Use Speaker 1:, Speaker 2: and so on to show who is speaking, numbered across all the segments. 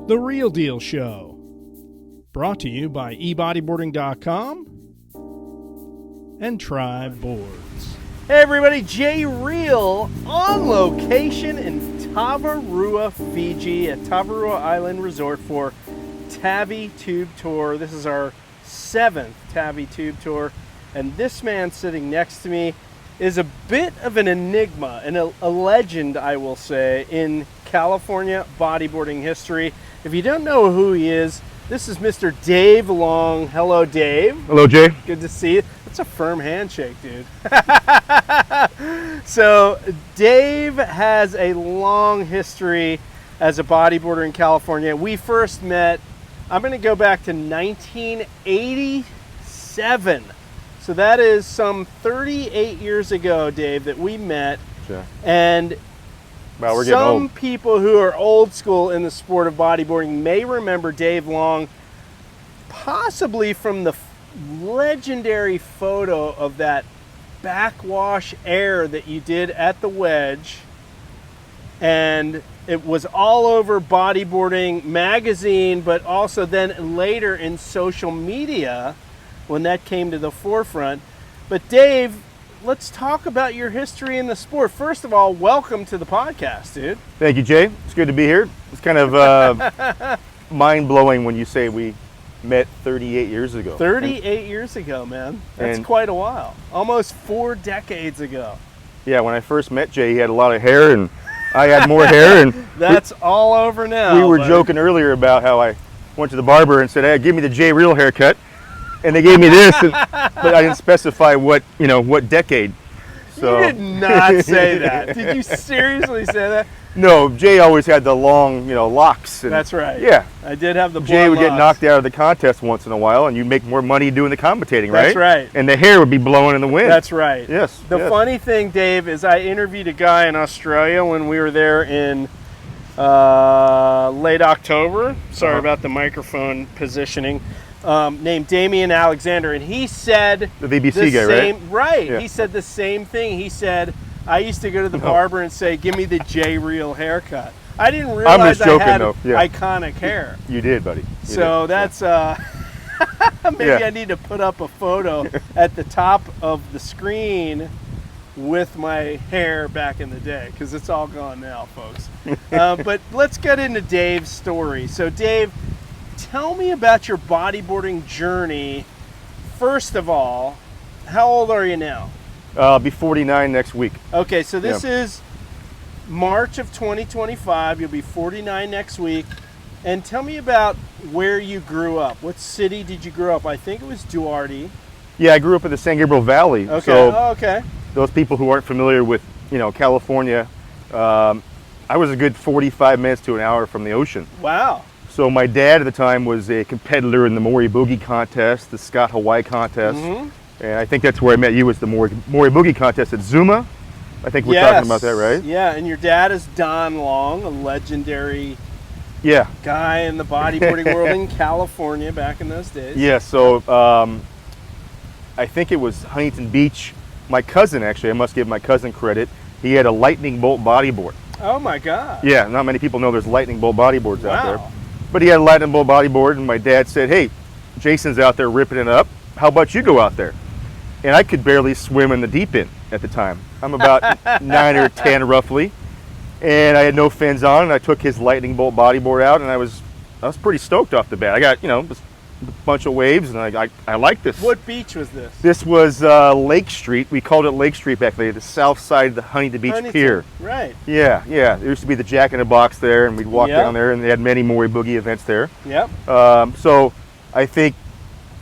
Speaker 1: The Real Deal Show. Brought to you by eBodyboarding.com and Tribe Boards.
Speaker 2: Hey everybody, Jay Reale on location in Tavarua, Fiji at Tavarua Island Resort for Tavi Tube Tour. This is our 7th Tavi Tube Tour, and this man sitting next to me is a bit of an enigma and a legend, I will say, in California bodyboarding history. If you don't know who he is, this is Mr. Dave Long. Hello, Dave.
Speaker 3: Hello, Jay.
Speaker 2: Good to see you. That's a firm handshake, dude. So, Dave has a long history as a bodyboarder in California. We first met, I'm going to go back to 1987. So that is some 38 years ago, Dave, that we met.
Speaker 3: Sure.
Speaker 2: And
Speaker 3: wow, we're getting old.
Speaker 2: Some people who are old school in the sport of bodyboarding may remember Dave Long possibly from the legendary photo of that backwash air that you did at the wedge. And it was all over Bodyboarding magazine, but also then later in social media when that came to the forefront. But Dave, let's talk about your history in the sport. First of all, welcome to the podcast, dude.
Speaker 3: Thank you, Jay. It's good to be here. It's kind of mind-blowing when you say we met 38 years ago.
Speaker 2: 38 years ago, man. That's quite a while. Almost 4 decades ago.
Speaker 3: Yeah, when I first met Jay, he had a lot of hair, and I had more hair. And
Speaker 2: that's all over now.
Speaker 3: We were joking earlier about how I went to the barber and said, "Hey, give me the Jay Reale haircut." And they gave me this, but I didn't specify what decade. So.
Speaker 2: You did not say that. Did you seriously say that?
Speaker 3: No, Jay always had the long, locks. And,
Speaker 2: that's right.
Speaker 3: Yeah.
Speaker 2: I did have the blonde
Speaker 3: Jay would
Speaker 2: locks.
Speaker 3: get knocked out of the contest once in a while, and you'd make more money doing the commentating, right?
Speaker 2: That's right.
Speaker 3: And the hair would be blowing in the wind.
Speaker 2: That's right.
Speaker 3: Yes.
Speaker 2: The funny thing, Dave, is I interviewed a guy in Australia when we were there in late October. Sorry about the microphone positioning. Named Damian Alexander, and he said
Speaker 3: the BBC guy, right?
Speaker 2: Right.
Speaker 3: Yeah.
Speaker 2: He said the same thing. He said, I used to go to the barber and say, "Give me the Jay Reale haircut." I didn't realize I had iconic hair.
Speaker 3: You did, buddy.
Speaker 2: So that's maybe I need to put up a photo at the top of the screen with my hair back in the day, because it's all gone now, folks. But let's get into Dave's story. So, Dave, tell me about your bodyboarding journey. First of all, how old are you now?
Speaker 3: I'll be 49 next week.
Speaker 2: Okay, so this is March of 2025. You'll be 49 next week. And tell me about where you grew up. What city did you grow up? I think it was Duarte.
Speaker 3: Yeah, I grew up in the San Gabriel Valley.
Speaker 2: Okay.
Speaker 3: So
Speaker 2: okay.
Speaker 3: Those people who aren't familiar with, California, I was a good 45 minutes to an hour from the ocean.
Speaker 2: Wow.
Speaker 3: So my dad at the time was a competitor in the Maury Boogie contest, the Scott Hawaii contest, and I think that's where I met you, was the Maury Boogie contest at Zuma. I think we're talking about that, right?
Speaker 2: Yeah, and your dad is Don Long, a legendary guy in the bodyboarding world in California back in those days.
Speaker 3: Yeah, so I think it was Huntington Beach. My cousin, actually, I must give my cousin credit, he had a lightning bolt bodyboard.
Speaker 2: Oh my God.
Speaker 3: Yeah, not many people know there's lightning bolt bodyboards out there. But he had a lightning bolt bodyboard, and my dad said, "Hey, Jason's out there ripping it up. How about you go out there?" And I could barely swim in the deep end at the time. I'm about 9 or 10 roughly, and I had no fins on, and I took his lightning bolt bodyboard out, and I was pretty stoked off the bat. I got a bunch of waves, and I liked this.
Speaker 2: What beach was this?
Speaker 3: This was Lake Street. We called it Lake Street back then, the south side of the Huntington Beach Pier.
Speaker 2: Right.
Speaker 3: Yeah. There used to be the Jack in the Box there, and we'd walk down there, and they had many Maury Boogie events there.
Speaker 2: Yep.
Speaker 3: So I think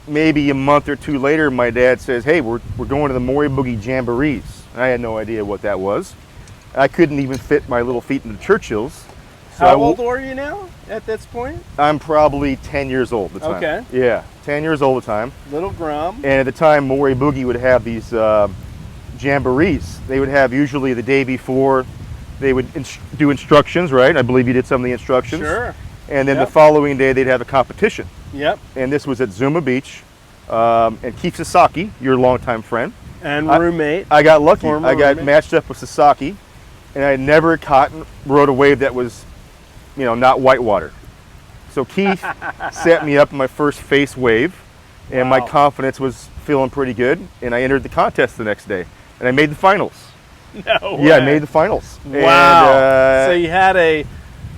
Speaker 3: maybe a month or two later, my dad says, "Hey, we're going to the Maury Boogie Jamborees." I had no idea what that was. I couldn't even fit my little feet into Churchill's. So
Speaker 2: How old are you now at this point?
Speaker 3: I'm probably 10 years old at the time.
Speaker 2: Okay.
Speaker 3: Yeah, 10 years old at the time.
Speaker 2: Little Grum.
Speaker 3: And at the time, Maury Boogie would have these jamborees. They would have usually the day before, they would do instructions, right? I believe you did some of the instructions.
Speaker 2: Sure.
Speaker 3: And then the following day, they'd have a competition.
Speaker 2: Yep.
Speaker 3: And this was at Zuma Beach. And Keith Sasaki, your longtime friend.
Speaker 2: And roommate.
Speaker 3: I got lucky. I got
Speaker 2: roommate.
Speaker 3: matched up with Sasaki, and I had never rode a wave that was, not whitewater. So Keith set me up in my first face wave, and my
Speaker 2: Wow.
Speaker 3: confidence was feeling pretty good, and I entered the contest the next day, and I made the finals.
Speaker 2: No
Speaker 3: Yeah, I
Speaker 2: way.
Speaker 3: made the finals.
Speaker 2: Wow.
Speaker 3: And,
Speaker 2: So you had a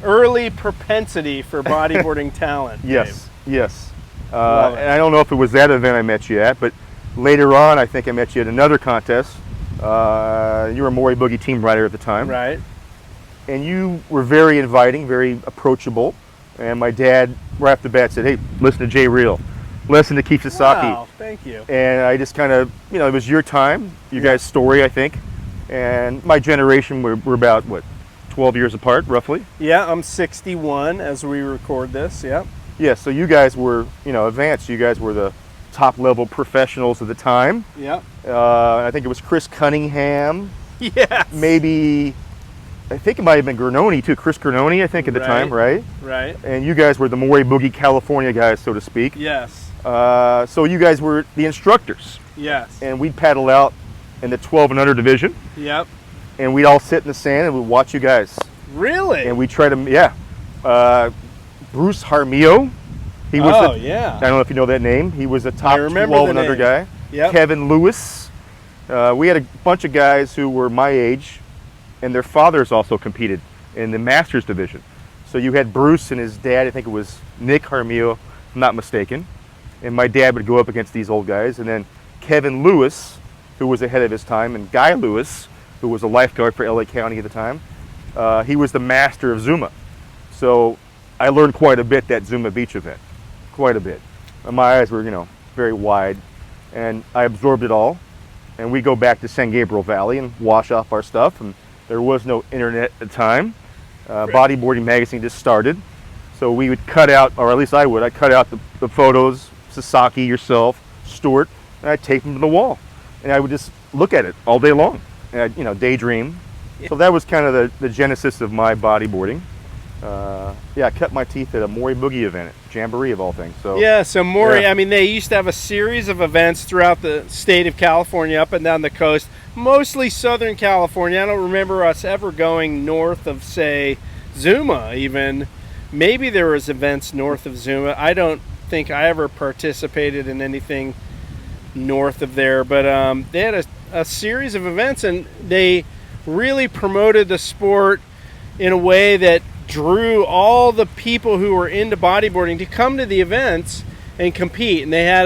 Speaker 2: early propensity for bodyboarding talent.
Speaker 3: yes, yes.
Speaker 2: Love it.
Speaker 3: And I don't know if it was that event I met you at, but later on, I think I met you at another contest. You were a Maury Boogie team rider at the time.
Speaker 2: Dave. Right.
Speaker 3: And you were very inviting, very approachable. And my dad, right off the bat, said, "Hey, listen to Jay Reale. Listen to Keith Sasaki."
Speaker 2: Wow, thank you.
Speaker 3: And I just kind of, it was your time, your guys' story, I think. And my generation, we're about, 12 years apart, roughly?
Speaker 2: Yeah, I'm 61 as we record this, yeah.
Speaker 3: Yeah, so you guys were, advanced. You guys were the top-level professionals of the time.
Speaker 2: Yep.
Speaker 3: I think it was Chris Cunningham,
Speaker 2: Yes.
Speaker 3: maybe, I think it might have been Gernoni, too. Chris Gernoni, I think, at the time, right?
Speaker 2: Right.
Speaker 3: And you guys were the Maury Boogie California guys, so to speak.
Speaker 2: Yes.
Speaker 3: So you guys were the instructors.
Speaker 2: Yes.
Speaker 3: And we'd paddle out in the 12 and under division,
Speaker 2: Yep.
Speaker 3: and we'd all sit in the sand and we'd watch you guys.
Speaker 2: Really?
Speaker 3: And we try to, Bruce Harmio, he was I
Speaker 2: yeah.
Speaker 3: don't know if you know that name. He was a top
Speaker 2: remember
Speaker 3: 12
Speaker 2: the
Speaker 3: and under
Speaker 2: name.
Speaker 3: guy.
Speaker 2: Yep.
Speaker 3: Kevin Lewis. We had a bunch of guys who were my age, and their fathers also competed in the Masters division. So you had Bruce and his dad, I think it was Nick Harmio, if I'm not mistaken. And my dad would go up against these old guys. And then Kevin Lewis, who was ahead of his time, and Guy Lewis, who was a lifeguard for LA County at the time. He was the master of Zuma. So I learned quite a bit that Zuma Beach event. Quite a bit. And my eyes were, very wide. And I absorbed it all. And we go back to San Gabriel Valley and wash off our stuff. And there was no internet at the time. Bodyboarding magazine just started. So we would cut out, or at least I would, I'd cut out the photos, Sasaki, yourself, Stuart, and I'd tape them to the wall. And I would just look at it all day long. And I'd, daydream. So that was kind of the genesis of my bodyboarding. I cut my teeth at a Maury Boogie event, Jamboree of all things. So
Speaker 2: Yeah, so Maury,
Speaker 3: Yeah.
Speaker 2: I mean, they used to have a series of events throughout the state of California, up and down the coast, mostly Southern California. I don't remember us ever going north of, say, Zuma even. Maybe there was events north of Zuma. I don't think I ever participated in anything north of there, but they had a series of events, and they really promoted the sport in a way that drew all the people who were into bodyboarding to come to the events and compete. And they had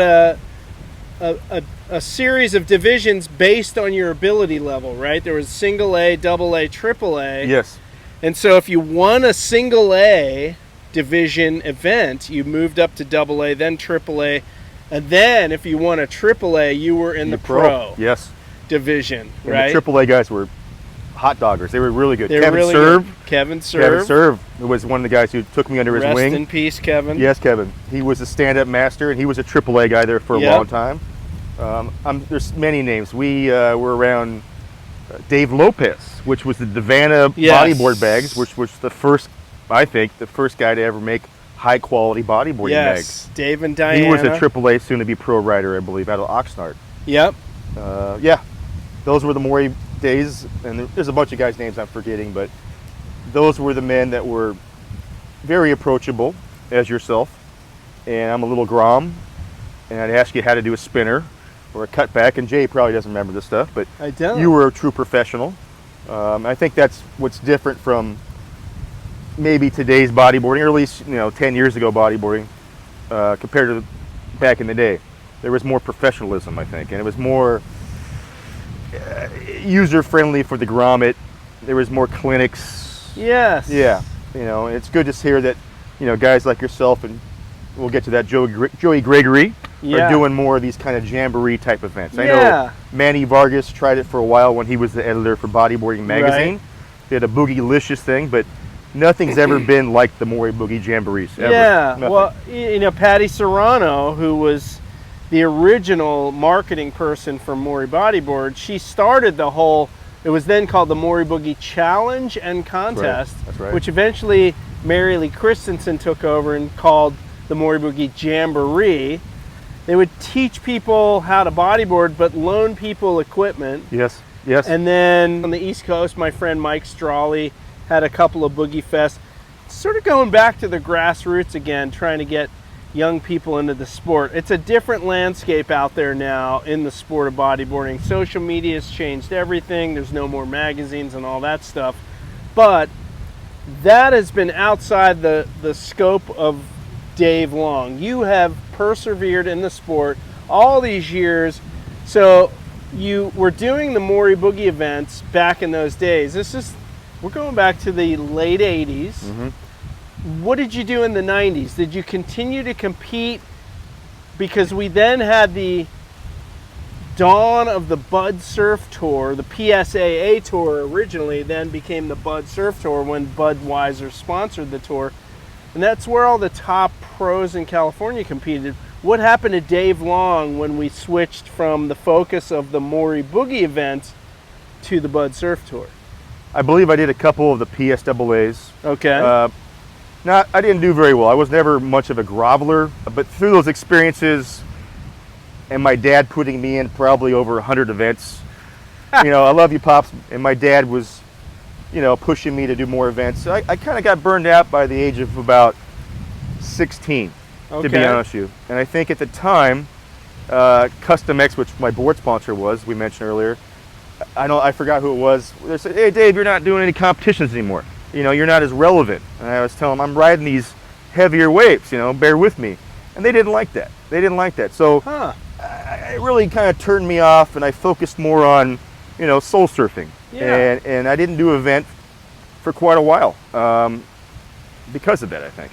Speaker 2: a series of divisions based on your ability level, right? There was single A, double A, triple A.
Speaker 3: Yes.
Speaker 2: And so if you won a single A division event, you moved up to double A, then triple A. And then if you won a triple A, you were in the pro
Speaker 3: Yes.
Speaker 2: division,
Speaker 3: And
Speaker 2: right?
Speaker 3: the AAA guys were hot doggers. They were really good.
Speaker 2: They were
Speaker 3: Kevin
Speaker 2: really
Speaker 3: Serve.
Speaker 2: good. Kevin
Speaker 3: Kevin
Speaker 2: Serve.
Speaker 3: Serve was one of the guys who took me under his
Speaker 2: Rest
Speaker 3: wing.
Speaker 2: in peace, Kevin.
Speaker 3: Yes, Kevin. He was a stand-up master, and he was a AAA guy there for a
Speaker 2: Yep.
Speaker 3: long time. There's many names. We were around Dave Lopez, which was the Divana
Speaker 2: Yes.
Speaker 3: bodyboard bags, which was the first, I think, the first guy to ever make high-quality bodyboarding bags.
Speaker 2: Yes, Dave and Diana.
Speaker 3: He was a AAA, soon-to-be pro rider, I believe, out of Oxnard.
Speaker 2: Yep.
Speaker 3: Those were the Maury days, and there's a bunch of guys' names I'm forgetting, but those were the men that were very approachable, as yourself. And I'm a little grom, and I'd ask you how to do a spinner or a cutback, and Jay probably doesn't remember this stuff, but
Speaker 2: I don't.
Speaker 3: you were a true professional. I think that's what's different from maybe today's bodyboarding, or at least 10 years ago bodyboarding, compared to back in the day. There was more professionalism, I think, and it was more user-friendly for the grommet. There was more clinics.
Speaker 2: Yes.
Speaker 3: Yeah, it's good to hear that, guys like yourself, and we'll get to that, Joey Gregory, are doing more of these kind of jamboree type events. I know Manny Vargas tried it for a while when he was the editor for Bodyboarding magazine.
Speaker 2: Right.
Speaker 3: They had a Boogie-licious thing, but nothing's ever been like the Maury Boogie jamborees, ever.
Speaker 2: Yeah,
Speaker 3: Nothing.
Speaker 2: well, Patty Serrano, who was the original marketing person for Maury Bodyboard, she started the whole, it was then called the Maury Boogie Challenge and Contest,
Speaker 3: That's right.
Speaker 2: which eventually Mary Lee Christensen took over and called the Maury Boogie Jamboree. They would teach people how to bodyboard, but loan people equipment.
Speaker 3: Yes.
Speaker 2: And then on the East Coast, my friend Mike Strawley had a couple of Boogie Fests. sort of going back to the grassroots again, trying to get young people into the sport. It's a different landscape out there now in the sport of bodyboarding. Social media has changed everything. There's no more magazines and all that stuff. But that has been outside the scope of Dave Long. You have persevered in the sport all these years. So you were doing the Maury Boogie events back in those days. We're going back to the late 80s.
Speaker 3: Mm-hmm.
Speaker 2: What did you do in the 90s? Did you continue to compete? Because we then had the dawn of the Bud Surf Tour, the PSAA Tour originally, then became the Bud Surf Tour when Budweiser sponsored the tour. And that's where all the top pros in California competed. What happened to Dave Long when we switched from the focus of the Maury Boogie event to the Bud Surf Tour?
Speaker 3: I believe I did a couple of the PSAAs.
Speaker 2: Okay.
Speaker 3: I didn't do very well. I was never much of a groveler, but through those experiences and my dad putting me in probably over 100 events, I love you, Pops, and my dad was, pushing me to do more events. So I kind of got burned out by the age of about 16, to be honest with you. And I think at the time, Custom X, which my board sponsor was, we mentioned earlier, I forgot who it was. They said, "Hey, Dave, you're not doing any competitions anymore. You're not as relevant." And I was telling them, I'm riding these heavier waves, bear with me. And they didn't like that. So it really kind of turned me off, and I focused more on, soul surfing.
Speaker 2: Yeah.
Speaker 3: And I didn't do an event for quite a while because of that, I think.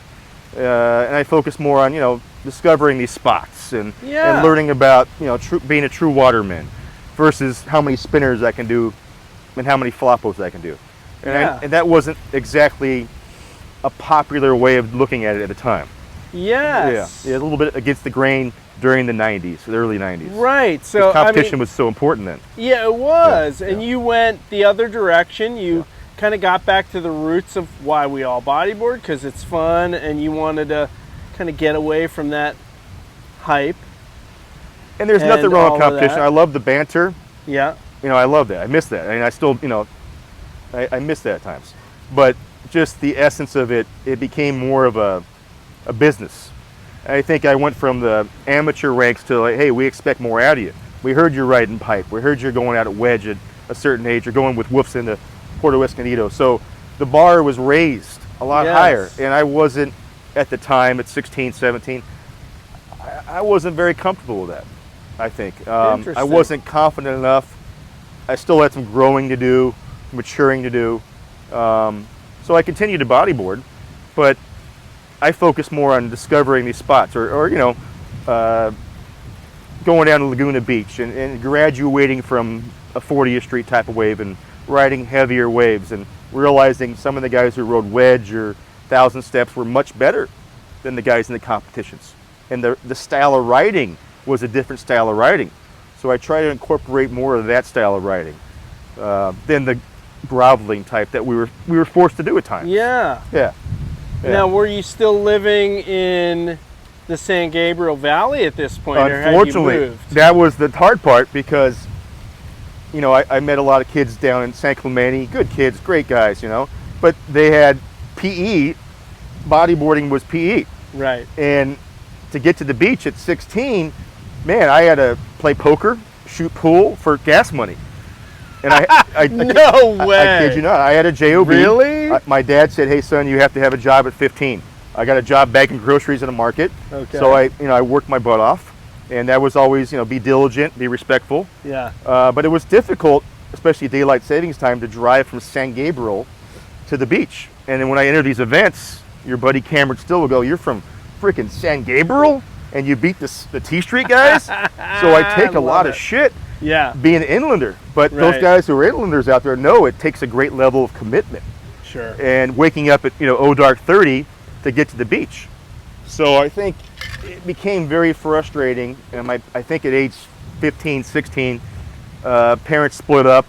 Speaker 3: And I focused more on, discovering these spots and learning about, being a true waterman versus how many spinners I can do and how many floppos I can do. And that wasn't exactly a popular way of looking at it at the time.
Speaker 2: Yes.
Speaker 3: Yeah, a little bit against the grain during the 90s, the early 90s.
Speaker 2: Right. So
Speaker 3: competition was so important then.
Speaker 2: Yeah, it was.
Speaker 3: Yeah,
Speaker 2: and you went the other direction. You kind of got back to the roots of why we all bodyboard, because it's fun, and you wanted to kind of get away from that hype.
Speaker 3: And there's nothing wrong with competition. I love the banter.
Speaker 2: Yeah.
Speaker 3: I love that. I miss that. I mean, I still, I miss that at times. But just the essence of it, it became more of a business. I think I went from the amateur ranks to like, hey, we expect more out of you. We heard you're riding pipe. We heard you're going out at wedge at a certain age. You're going with woofs into Puerto Escondido. So the bar was raised a lot higher. And I wasn't, at the time, at 16, 17, I wasn't very comfortable with that, I think. I wasn't confident enough. I still had some growing to do, maturing to do. So I continued to bodyboard, but I focused more on discovering these spots or going down to Laguna Beach and graduating from a 40th Street type of wave and riding heavier waves and realizing some of the guys who rode wedge or 1,000 steps were much better than the guys in the competitions. And the style of riding was a different style of riding. So I try to incorporate more of that style of riding than the groveling type that we were forced to do at times.
Speaker 2: Yeah. Now, were you still living in the San Gabriel Valley at this point, or had you moved?
Speaker 3: That was the hard part because, I met a lot of kids down in San Clemente, good kids, great guys, but they had PE, bodyboarding was PE.
Speaker 2: Right.
Speaker 3: And to get to the beach at 16, man, I had to play poker, shoot pool for gas money. And I
Speaker 2: no way.
Speaker 3: I kid you not. I had a job.
Speaker 2: Really?
Speaker 3: My dad said, "Hey son, you have to have a job at 15." I got a job bagging groceries in a market.
Speaker 2: Okay.
Speaker 3: So I worked my butt off, and that was always be diligent, be respectful.
Speaker 2: Yeah.
Speaker 3: But it was difficult, especially daylight savings time, to drive from San Gabriel to the beach. And then when I enter these events, your buddy Cameron Still will go, "You're from freaking San Gabriel, and you beat the T Street guys." So I take a lot of shit.
Speaker 2: Yeah.
Speaker 3: Being an inlander, but those guys who are inlanders out there know it takes a great level of commitment.
Speaker 2: Sure.
Speaker 3: And waking up at dark 30 to get to the beach. So I think it became very frustrating. And I think at age 15, 16, parents split up,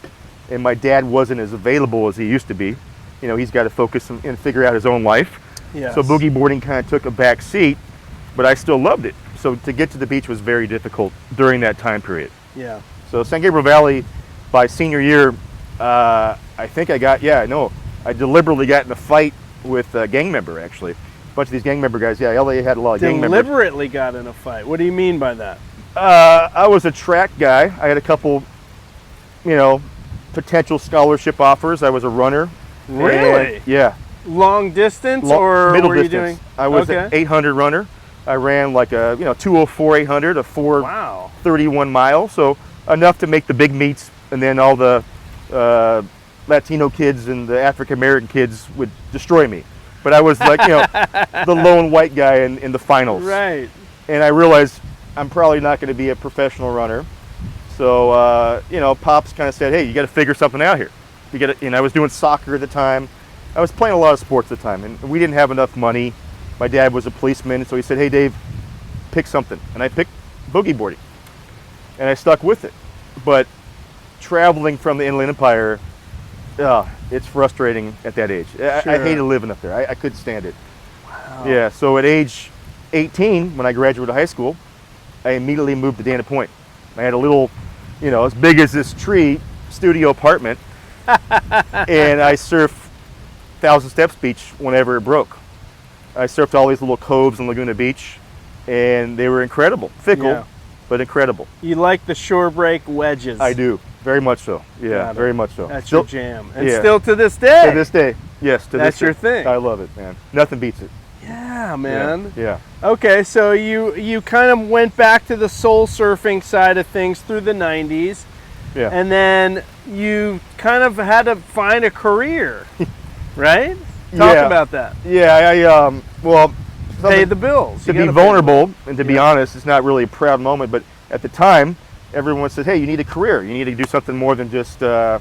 Speaker 3: and my dad wasn't as available as he used to be. He's got to focus and figure out his own life.
Speaker 2: Yes.
Speaker 3: So boogie boarding kind of took a back seat, but I still loved it. So to get to the beach was very difficult during that time period.
Speaker 2: Yeah.
Speaker 3: So San Gabriel Valley, by senior year, I think I deliberately got in a fight with a gang member, actually. A bunch of these gang member guys. Yeah, LA had a lot of gang members.
Speaker 2: Deliberately got in a fight. What do you mean by that?
Speaker 3: I was a track guy. I had a couple, potential scholarship offers. I was a runner.
Speaker 2: Really?
Speaker 3: Yeah.
Speaker 2: Long distance or
Speaker 3: middle
Speaker 2: were
Speaker 3: distance.
Speaker 2: you doing?
Speaker 3: I was an 800 runner. I ran like a 204 800, a 431 mile, so enough to make the big meets, and then all the Latino kids and the African American kids would destroy me. But I was like, the lone white guy in the finals.
Speaker 2: Right.
Speaker 3: And I realized I'm probably not going to be a professional runner. So, Pops kind of said, hey, you got to figure something out here. You got to, I was doing soccer at the time. I was playing a lot of sports at the time, and we didn't have enough money. My dad was a policeman, so he said, hey, Dave, pick something. And I picked boogie boarding, and I stuck with it. But traveling from the Inland Empire, it's frustrating at that age. Sure. I hated living up there. I couldn't stand it.
Speaker 2: Wow.
Speaker 3: Yeah, so at age 18, when I graduated high school, I immediately moved to Dana Point. I had a little, as big as this tree, studio apartment, and I surfed Thousand Steps Beach whenever it broke. I surfed all these little coves in Laguna Beach, and they were incredible. Fickle, but incredible.
Speaker 2: You like the shore break wedges?
Speaker 3: I do, very much so. Yeah, very much so.
Speaker 2: That's your jam. And still to this day?
Speaker 3: To this day, yes. To
Speaker 2: That's
Speaker 3: this day.
Speaker 2: your thing?
Speaker 3: I love it, man. Nothing beats it.
Speaker 2: Yeah, man.
Speaker 3: Yeah.
Speaker 2: Okay, so you kind of went back to the soul surfing side of things through the 90s.
Speaker 3: Yeah.
Speaker 2: And then you kind of had to find a career, right? Talk about that.
Speaker 3: Yeah,
Speaker 2: pay the bills.
Speaker 3: To be vulnerable and to be honest, it's not really a proud moment, but at the time, everyone said, hey, you need a career. You need to do something more than just, I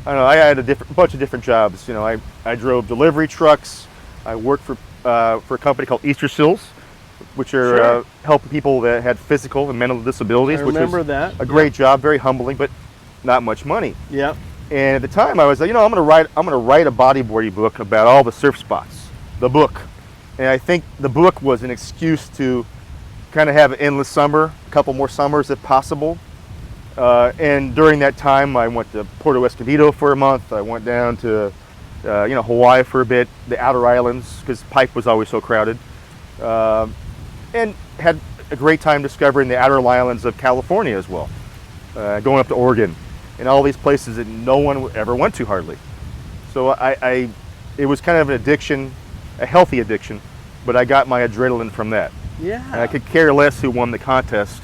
Speaker 3: don't know, I had a bunch of different jobs. I drove delivery trucks. I worked for a company called Easter Seals, which are helping people that had physical and mental disabilities.
Speaker 2: I remember
Speaker 3: which was
Speaker 2: that.
Speaker 3: A great job, very humbling, but not much money.
Speaker 2: Yep.
Speaker 3: And at the time, I was like, I'm gonna write a bodyboarding book about all the surf spots. The book, and I think the book was an excuse to kind of have an endless summer, a couple more summers if possible. And during that time, I went to Puerto Escondido for a month. I went down to Hawaii for a bit, the outer islands, because Pike was always so crowded, and had a great time discovering the outer islands of California as well, going up to Oregon and all these places that no one ever went to hardly. So it was kind of an addiction, a healthy addiction, but I got my adrenaline from that.
Speaker 2: Yeah.
Speaker 3: And I could care less who won the contest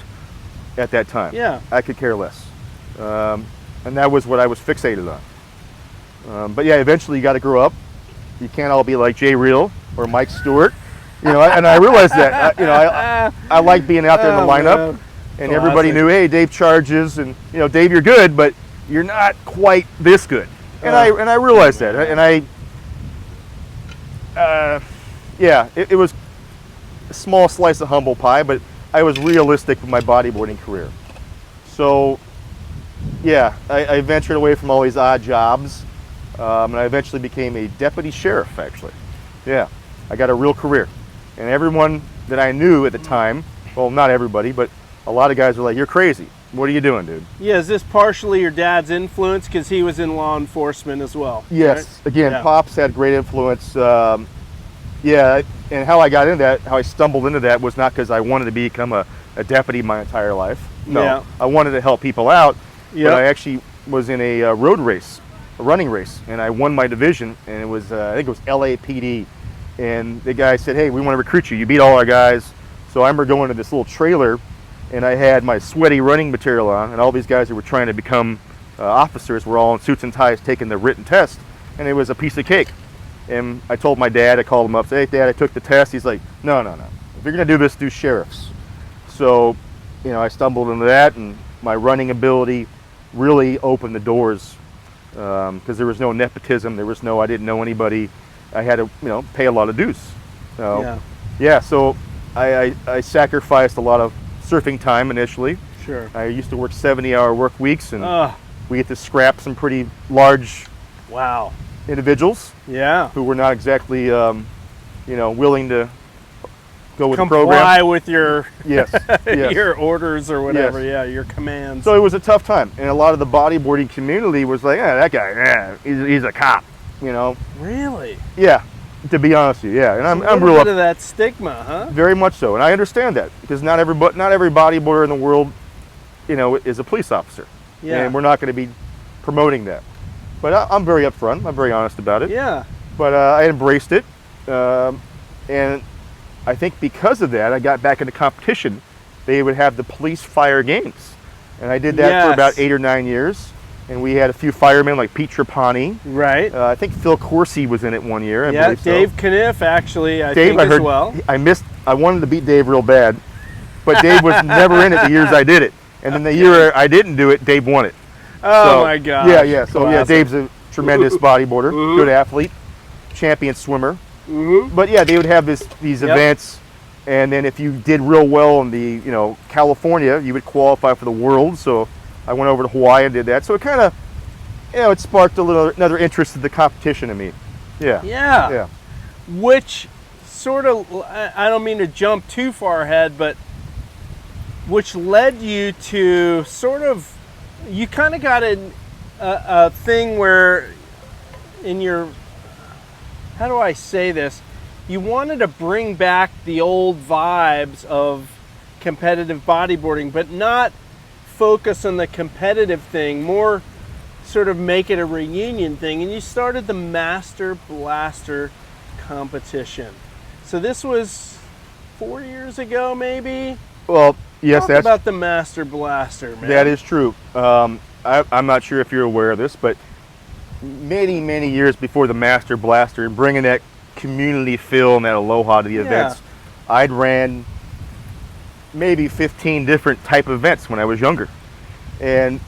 Speaker 3: at that time.
Speaker 2: Yeah.
Speaker 3: I could care less. And that was what I was fixated on. But yeah, eventually you got to grow up. You can't all be like Jay Reale or Mike Stewart, and I realized that. I like being out there in the lineup, man. And everybody knew, hey, Dave charges, and Dave, you're good, but you're not quite this good. And I realized that, and it was a small slice of humble pie, but I was realistic with my bodyboarding career. So yeah, I ventured away from all these odd jobs. And I eventually became a deputy sheriff, actually. Yeah, I got a real career. And everyone that I knew at the time, well, not everybody, but a lot of guys were like, you're crazy. What are you doing, dude? Yeah,
Speaker 2: is this partially your dad's influence? Because he was in law enforcement as well.
Speaker 3: Yes, right? Again, Pops had great influence. Yeah, and how I got into that, how I stumbled into that was not because I wanted to become a deputy my entire life. No, I wanted to help people out. But I actually was in a road race, a running race, and I won my division, and it was I think it was LAPD, and the guy said, hey, we want to recruit you. You beat all our guys. So I remember going to this little trailer, and I had my sweaty running material on, and all these guys that were trying to become officers were all in suits and ties taking the written test, and it was a piece of cake. And I told my dad, I called him up, said, hey, Dad, I took the test. He's like, no. If you're going to do this, do sheriffs. So, I stumbled into that, and my running ability really opened the doors because there was no nepotism. There was no, I didn't know anybody. I had to, pay a lot of dues. So I sacrificed a lot of surfing time initially.
Speaker 2: Sure.
Speaker 3: I used to work 70-hour work weeks, and we get to scrap some pretty large individuals who were not exactly willing to go with the program.
Speaker 2: Comply with your
Speaker 3: yes.
Speaker 2: your orders or whatever, your commands.
Speaker 3: So it was a tough time, and a lot of the bodyboarding community was like, that guy, he's a cop,
Speaker 2: Really?
Speaker 3: Yeah, To be honest with you, yeah. And I'm
Speaker 2: a
Speaker 3: real
Speaker 2: little
Speaker 3: up.
Speaker 2: bit of that stigma, huh?
Speaker 3: Very much so, and I understand that because not every bodyboarder in the world, is a police officer,
Speaker 2: Yeah.
Speaker 3: and we're not going to be promoting that. But I'm very upfront. I'm very honest about it.
Speaker 2: Yeah.
Speaker 3: But I embraced it, and I think because of that, I got back into competition. They would have the police fire games, and I did that for about 8 or 9 years. And we had a few firemen like Pete Trapani.
Speaker 2: Right.
Speaker 3: I think Phil Corsi was in it one year. I
Speaker 2: Yeah,
Speaker 3: believe so.
Speaker 2: Dave Kniff actually, I
Speaker 3: Dave,
Speaker 2: think
Speaker 3: I
Speaker 2: as
Speaker 3: heard,
Speaker 2: well.
Speaker 3: I wanted to beat Dave real bad, but Dave was never in it the years I did it. And then the year I didn't do it, Dave won it.
Speaker 2: Oh my gosh.
Speaker 3: Yeah. So yeah,
Speaker 2: Classic.
Speaker 3: Dave's a tremendous bodyboarder, good athlete, champion swimmer. But yeah, they would have these events, and then if you did real well in the California, you would qualify for the World. So I went over to Hawaii and did that. So it kind of it sparked another interest in the competition in me. Yeah.
Speaker 2: Yeah. Which sort of, I don't mean to jump too far ahead, but which led you to sort of, you kind of got a thing where in your, how do I say this? You wanted to bring back the old vibes of competitive bodyboarding, but not focus on the competitive thing, more sort of make it a reunion thing, and you started the Master Blaster competition. So this was 4 years ago, maybe?
Speaker 3: Well, yes,
Speaker 2: Talk
Speaker 3: that's
Speaker 2: about the Master Blaster, man.
Speaker 3: that is true. I'm not sure if you're aware of this, but many years before the Master Blaster and bringing that community feel and that aloha to the events, I'd ran maybe 15 different type of events when I was younger, and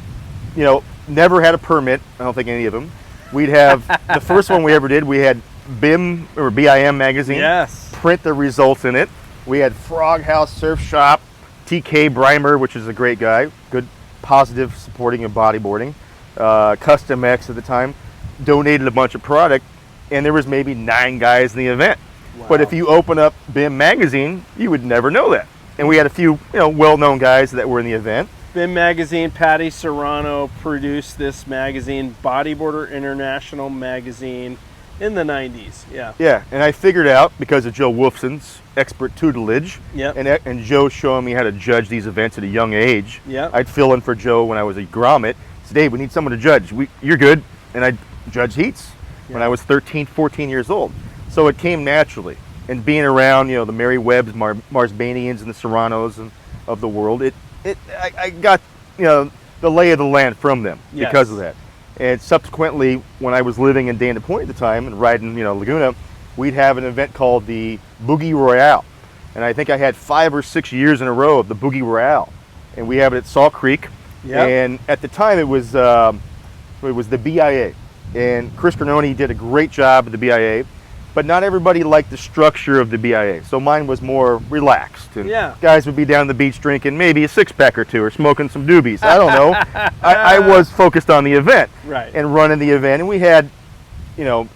Speaker 3: never had a permit. I don't think any of them. We'd have the first one we ever did. We had BIM or BIM magazine.
Speaker 2: Yes.
Speaker 3: Print the results in it. We had Frog House Surf Shop, TK Brimer, which is a great guy, good, positive, supporting of bodyboarding. Custom X at the time donated a bunch of product, and there was maybe 9 guys in the event.
Speaker 2: Wow.
Speaker 3: But if you open up BIM magazine, you would never know that. And we had a few, well-known guys that were in the event.
Speaker 2: BIM magazine, Patty Serrano produced this magazine, Bodyboarder International magazine, in the 90s.
Speaker 3: Yeah, and I figured out, because of Joe Wolfson's expert tutelage,
Speaker 2: Yep.
Speaker 3: and Joe showing me how to judge these events at a young age.
Speaker 2: Yep.
Speaker 3: I'd fill in for Joe when I was a grommet. Said, "Dave, we need someone to judge. You're good." And I'd judge heats when I was 13, 14 years old. So it came naturally. And being around, the Mary Webbs, Marsbanians, and the Serranos of the world, I got, the lay of the land from them because of that. And subsequently, when I was living in Dana Point at the time and riding, Laguna, we'd have an event called the Boogie Royale. And I think I had 5 or 6 years in a row of the Boogie Royale. And we have it at Salt Creek.
Speaker 2: Yep.
Speaker 3: And at the time, it was the BIA. And Chris Granoni did a great job at the BIA. But not everybody liked the structure of the BIA. So mine was more relaxed. And guys would be down the beach drinking maybe a 6-pack or 2 or smoking some doobies. I don't know. I was focused on the event and running the event. And we had,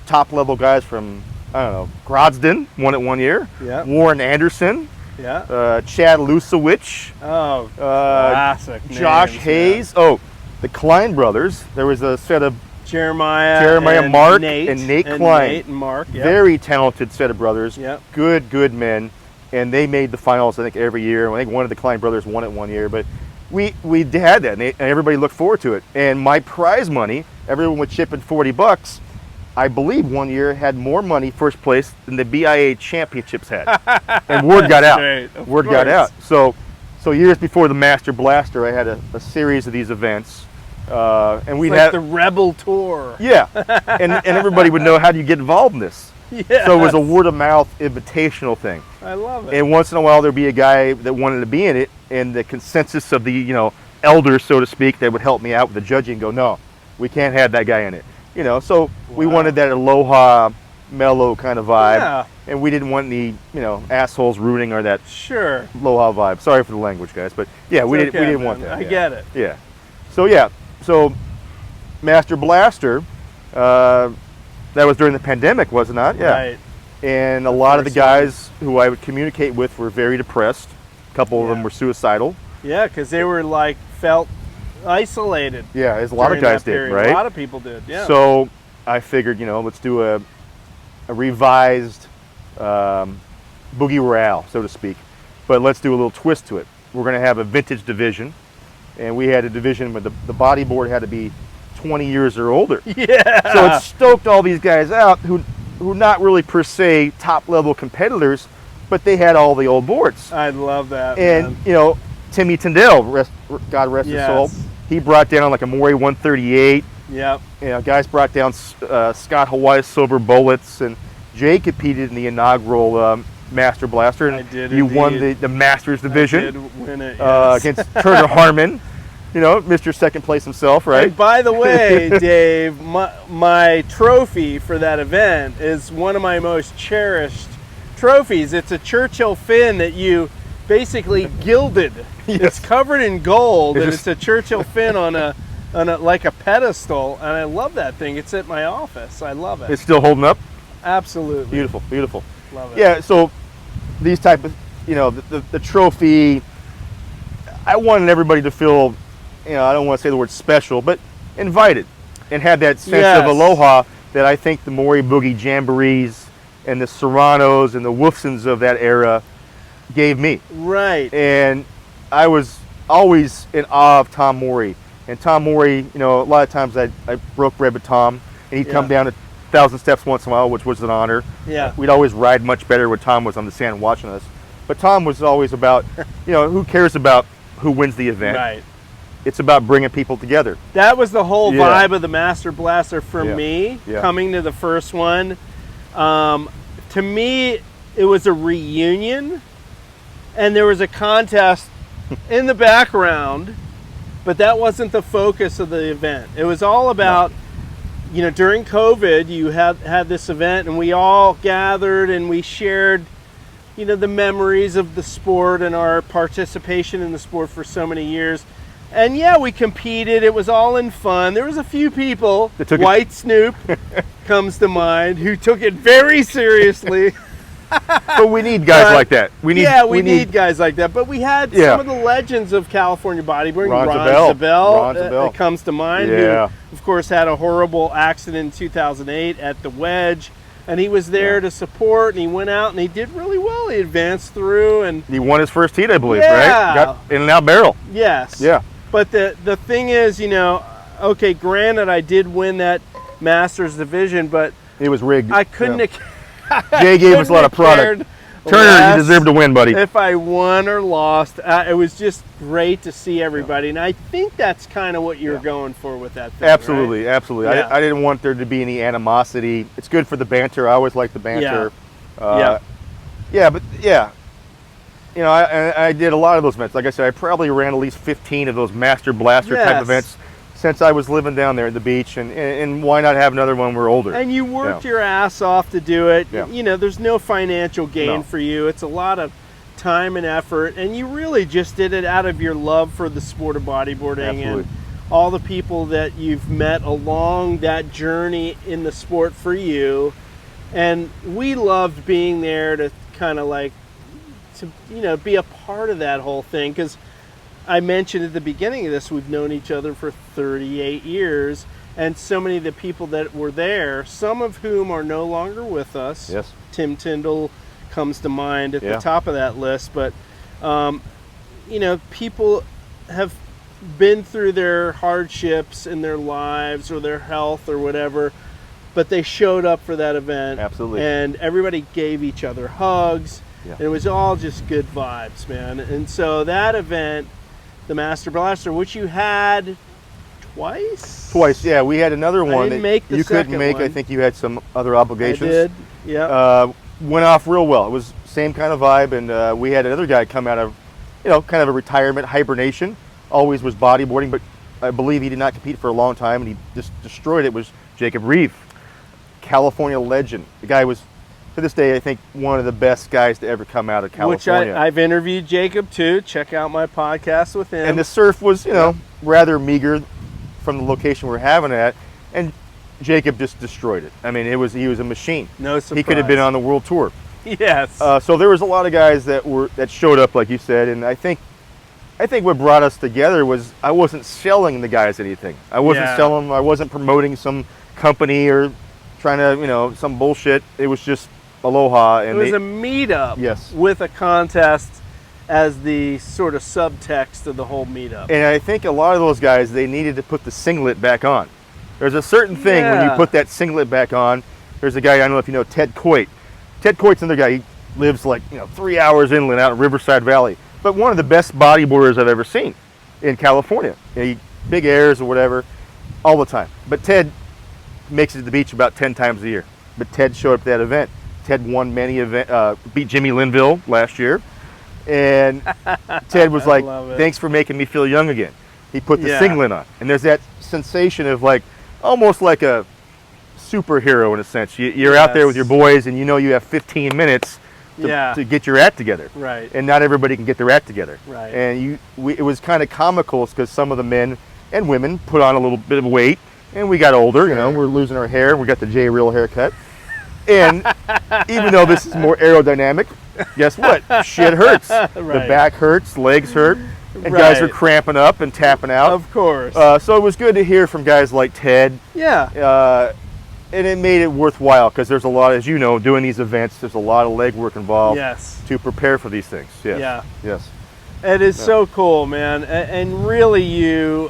Speaker 3: top level guys from, Grodsden won it one year.
Speaker 2: Yeah.
Speaker 3: Warren Anderson.
Speaker 2: Yeah.
Speaker 3: Chad Lusowicz.
Speaker 2: Oh, classic
Speaker 3: Josh
Speaker 2: names,
Speaker 3: Hayes. Oh, the Klein brothers. There was a set of
Speaker 2: Jeremiah
Speaker 3: Mark,
Speaker 2: Nate,
Speaker 3: and Nate Klein.
Speaker 2: Nate and Mark. Yep.
Speaker 3: Very talented set of brothers.
Speaker 2: Yep.
Speaker 3: Good men. And they made the finals, I think, every year. I think one of the Klein brothers won it one year. But we had that, and everybody looked forward to it. And my prize money, everyone would chip in $40. I believe one year had more money, first place, than the BIA championships had. And word got out. Word got out. So years before the Master Blaster, I had a series of these events. And we'd have
Speaker 2: the Rebel Tour.
Speaker 3: Yeah, and everybody would know, how do you get involved in this?
Speaker 2: Yeah.
Speaker 3: So it was a word of mouth invitational thing.
Speaker 2: I love it.
Speaker 3: And once in a while there'd be a guy that wanted to be in it, and the consensus of the elders, so to speak, that would help me out with the judging, go, no, we can't have that guy in it. So we wanted that aloha, mellow kind of vibe, and we didn't want any assholes rooting or that aloha vibe. Sorry for the language, guys, but yeah, we didn't want that.
Speaker 2: I get it.
Speaker 3: Yeah. So Master Blaster, that was during the pandemic, was it not? Yeah.
Speaker 2: Right.
Speaker 3: And a lot of the guys who I would communicate with were very depressed. A couple of them were suicidal.
Speaker 2: Yeah, because they were felt isolated.
Speaker 3: Yeah, as a lot of guys did, right?
Speaker 2: A lot of people did, yeah.
Speaker 3: So I figured, let's do a revised Boogie Reale, so to speak. But let's do a little twist to it. We're going to have a vintage division, and we had a division where the bodyboard had to be 20 years or older.
Speaker 2: Yeah.
Speaker 3: So it stoked all these guys out who not really per se top level competitors, but they had all the old boards.
Speaker 2: I love that.
Speaker 3: And
Speaker 2: man.
Speaker 3: you know, Timmy Tyndall, God rest his soul, he brought down like a Maury 138.
Speaker 2: Yep.
Speaker 3: You know, guys brought down Scott Hawaii Silver Bullets, and Jay competed in the inaugural Master Blaster, and
Speaker 2: I did
Speaker 3: you won
Speaker 2: indeed.
Speaker 3: the Masters division.
Speaker 2: I did win it, yes.
Speaker 3: Against Turner Harmon. You know, Mr. Second Place himself, right?
Speaker 2: And by the way, Dave, my trophy for that event is one of my most cherished trophies. It's a Churchill fin that you basically gilded.
Speaker 3: Yes.
Speaker 2: It's covered in gold, and
Speaker 3: just-
Speaker 2: it's a Churchill fin on a like a pedestal, and I love that thing. It's at my office. I love it.
Speaker 3: It's still holding up.
Speaker 2: Absolutely.
Speaker 3: Beautiful, beautiful.
Speaker 2: Love it.
Speaker 3: Yeah, so these type of, you know, the trophy, I wanted everybody to feel, you know, I don't want to say the word special, but invited, and had that sense
Speaker 2: Yes.
Speaker 3: of aloha that I think the Maury Boogie Jamborees and the Serranos and the Wolfsons of that era gave me.
Speaker 2: Right.
Speaker 3: And I was always in awe of Tom Maury. And Tom Maury, you know, a lot of times I broke bread with Tom, and he'd come down 1,000 steps once in a while, which was an honor.
Speaker 2: Yeah.
Speaker 3: We'd always ride much better when Tom was on the sand watching us. But Tom was always about, you know, who cares about who wins the event?
Speaker 2: Right.
Speaker 3: It's about bringing people together.
Speaker 2: That was the whole
Speaker 3: Yeah.
Speaker 2: vibe of the Master Blaster for me,
Speaker 3: Yeah.
Speaker 2: coming to the first one. To me, it was a reunion, and there was a contest in the background, but that wasn't the focus of the event. It was all about, you know, during COVID, you had this event, and we all gathered and we shared, you know, the memories of the sport and our participation in the sport for so many years. And yeah, we competed. It was all in fun. There was a few people,
Speaker 3: That took it-
Speaker 2: White Snoop comes to mind, who took it very seriously.
Speaker 3: But we need guys like that. We need
Speaker 2: guys like that. But we had
Speaker 3: Yeah.
Speaker 2: some of the legends of California bodyboarding.
Speaker 3: Ron
Speaker 2: Ron
Speaker 3: Zabel.
Speaker 2: Zabel comes to mind,
Speaker 3: Yeah.
Speaker 2: who, of course, had a horrible accident in 2008 at the Wedge. And he was there to support, and he went out, and he did really well. He advanced through, and
Speaker 3: He won his first heat, I believe,
Speaker 2: Yeah.
Speaker 3: right? Got in and out barrel.
Speaker 2: yes.
Speaker 3: Yeah.
Speaker 2: But the thing is, you know, okay, granted, I did win that Masters division, but
Speaker 3: It was rigged.
Speaker 2: I couldn't
Speaker 3: Yeah.
Speaker 2: have.
Speaker 3: Jay gave us a lot of product.
Speaker 2: cared
Speaker 3: Turner,
Speaker 2: less
Speaker 3: you deserve to win, buddy.
Speaker 2: if I won or lost. It was just great to see everybody, and I think that's kind of what you're going for with that thing.
Speaker 3: Absolutely, absolutely.
Speaker 2: Yeah.
Speaker 3: I didn't want there to be any animosity. It's good for the banter. I always like the banter.
Speaker 2: Yeah.
Speaker 3: Yeah, but yeah. You know, I did a lot of those events. Like I said, I probably ran at least 15 of those Master Blaster type
Speaker 2: Yes.
Speaker 3: events since I was living down there at the beach. And why not have another one when we're older?
Speaker 2: And you worked
Speaker 3: Yeah.
Speaker 2: your ass off to do it.
Speaker 3: Yeah.
Speaker 2: You know, there's no financial gain
Speaker 3: No.
Speaker 2: for you. It's a lot of time and effort, and you really just did it out of your love for the sport of bodyboarding.
Speaker 3: Absolutely.
Speaker 2: And all the people that you've met along that journey in the sport for you. And we loved being there to kind of like, to, you know, be a part of that whole thing, because I mentioned at the beginning of this, we've known each other for 38 years, and so many of the people that were there, some of whom are no longer with us.
Speaker 3: Yes.
Speaker 2: Tim Tyndall comes to mind at
Speaker 3: Yeah.
Speaker 2: the top of that list, but you know, people have been through their hardships in their lives or their health or whatever, but they showed up for that event.
Speaker 3: Absolutely.
Speaker 2: And everybody gave each other hugs.
Speaker 3: Yeah.
Speaker 2: And it was all just good vibes, man. And so that event, the Master Blaster, which you had twice?
Speaker 3: Twice, yeah. We had another one
Speaker 2: didn't
Speaker 3: that
Speaker 2: make the
Speaker 3: you couldn't
Speaker 2: second
Speaker 3: make.
Speaker 2: one.
Speaker 3: I think you had some other
Speaker 2: I
Speaker 3: obligations.
Speaker 2: did, yeah.
Speaker 3: Went off real well. It was same kind of vibe, and we had another guy come out of, you know, kind of a retirement hibernation. Always was bodyboarding, but I believe he did not compete for a long time, and he just destroyed it. Was Jacob Reeve, California legend. The guy was, to this day, I think one of the best guys to ever come out of California.
Speaker 2: Which I've interviewed Jacob too. Check out my podcast with him.
Speaker 3: And the surf was, you know, rather meager from the location we're having it at, and Jacob just destroyed it. I mean, he was a machine.
Speaker 2: No surprise.
Speaker 3: He could have been on the world tour.
Speaker 2: Yes.
Speaker 3: So there was a lot of guys that showed up, like you said, and I think what brought us together was I wasn't selling the guys anything. I wasn't
Speaker 2: Yeah.
Speaker 3: selling them. I wasn't promoting some company or trying to, some bullshit. It was just aloha. And
Speaker 2: it was a meetup
Speaker 3: yes.
Speaker 2: with a contest as the sort of subtext of the whole meetup.
Speaker 3: And I think a lot of those guys, they needed to put the singlet back on. There's a certain thing when you put that singlet back on. There's a guy, I don't know if you know Ted Coit. Ted Coit's another guy. He lives like 3 hours inland out in Riverside Valley, but one of the best bodyboarders I've ever seen in California. Big airs or whatever all the time. But Ted makes it to the beach about 10 times a year. But Ted showed up at that event. Ted won many events, beat Jimmy Linville last year. And Ted was like, thanks for making me feel young again. He put the singlet on. And there's that sensation of like, almost like a superhero in a sense. You're out there with your boys and you have 15 minutes to get your act together.
Speaker 2: Right.
Speaker 3: And not everybody can get their act together.
Speaker 2: Right.
Speaker 3: And it was kind of comical because some of the men and women put on a little bit of weight and we got older, we're losing our hair. We got the Reale haircut. And even though this is more aerodynamic, guess what? Shit hurts.
Speaker 2: Right.
Speaker 3: The back hurts, legs hurt, and guys are cramping up and tapping out.
Speaker 2: Of course.
Speaker 3: So it was good to hear from guys like Ted.
Speaker 2: Yeah.
Speaker 3: And it made it worthwhile because there's a lot, as you know, doing these events, there's a lot of legwork involved to prepare for these things. Yes.
Speaker 2: Yeah.
Speaker 3: Yes.
Speaker 2: It is so cool, man. And really you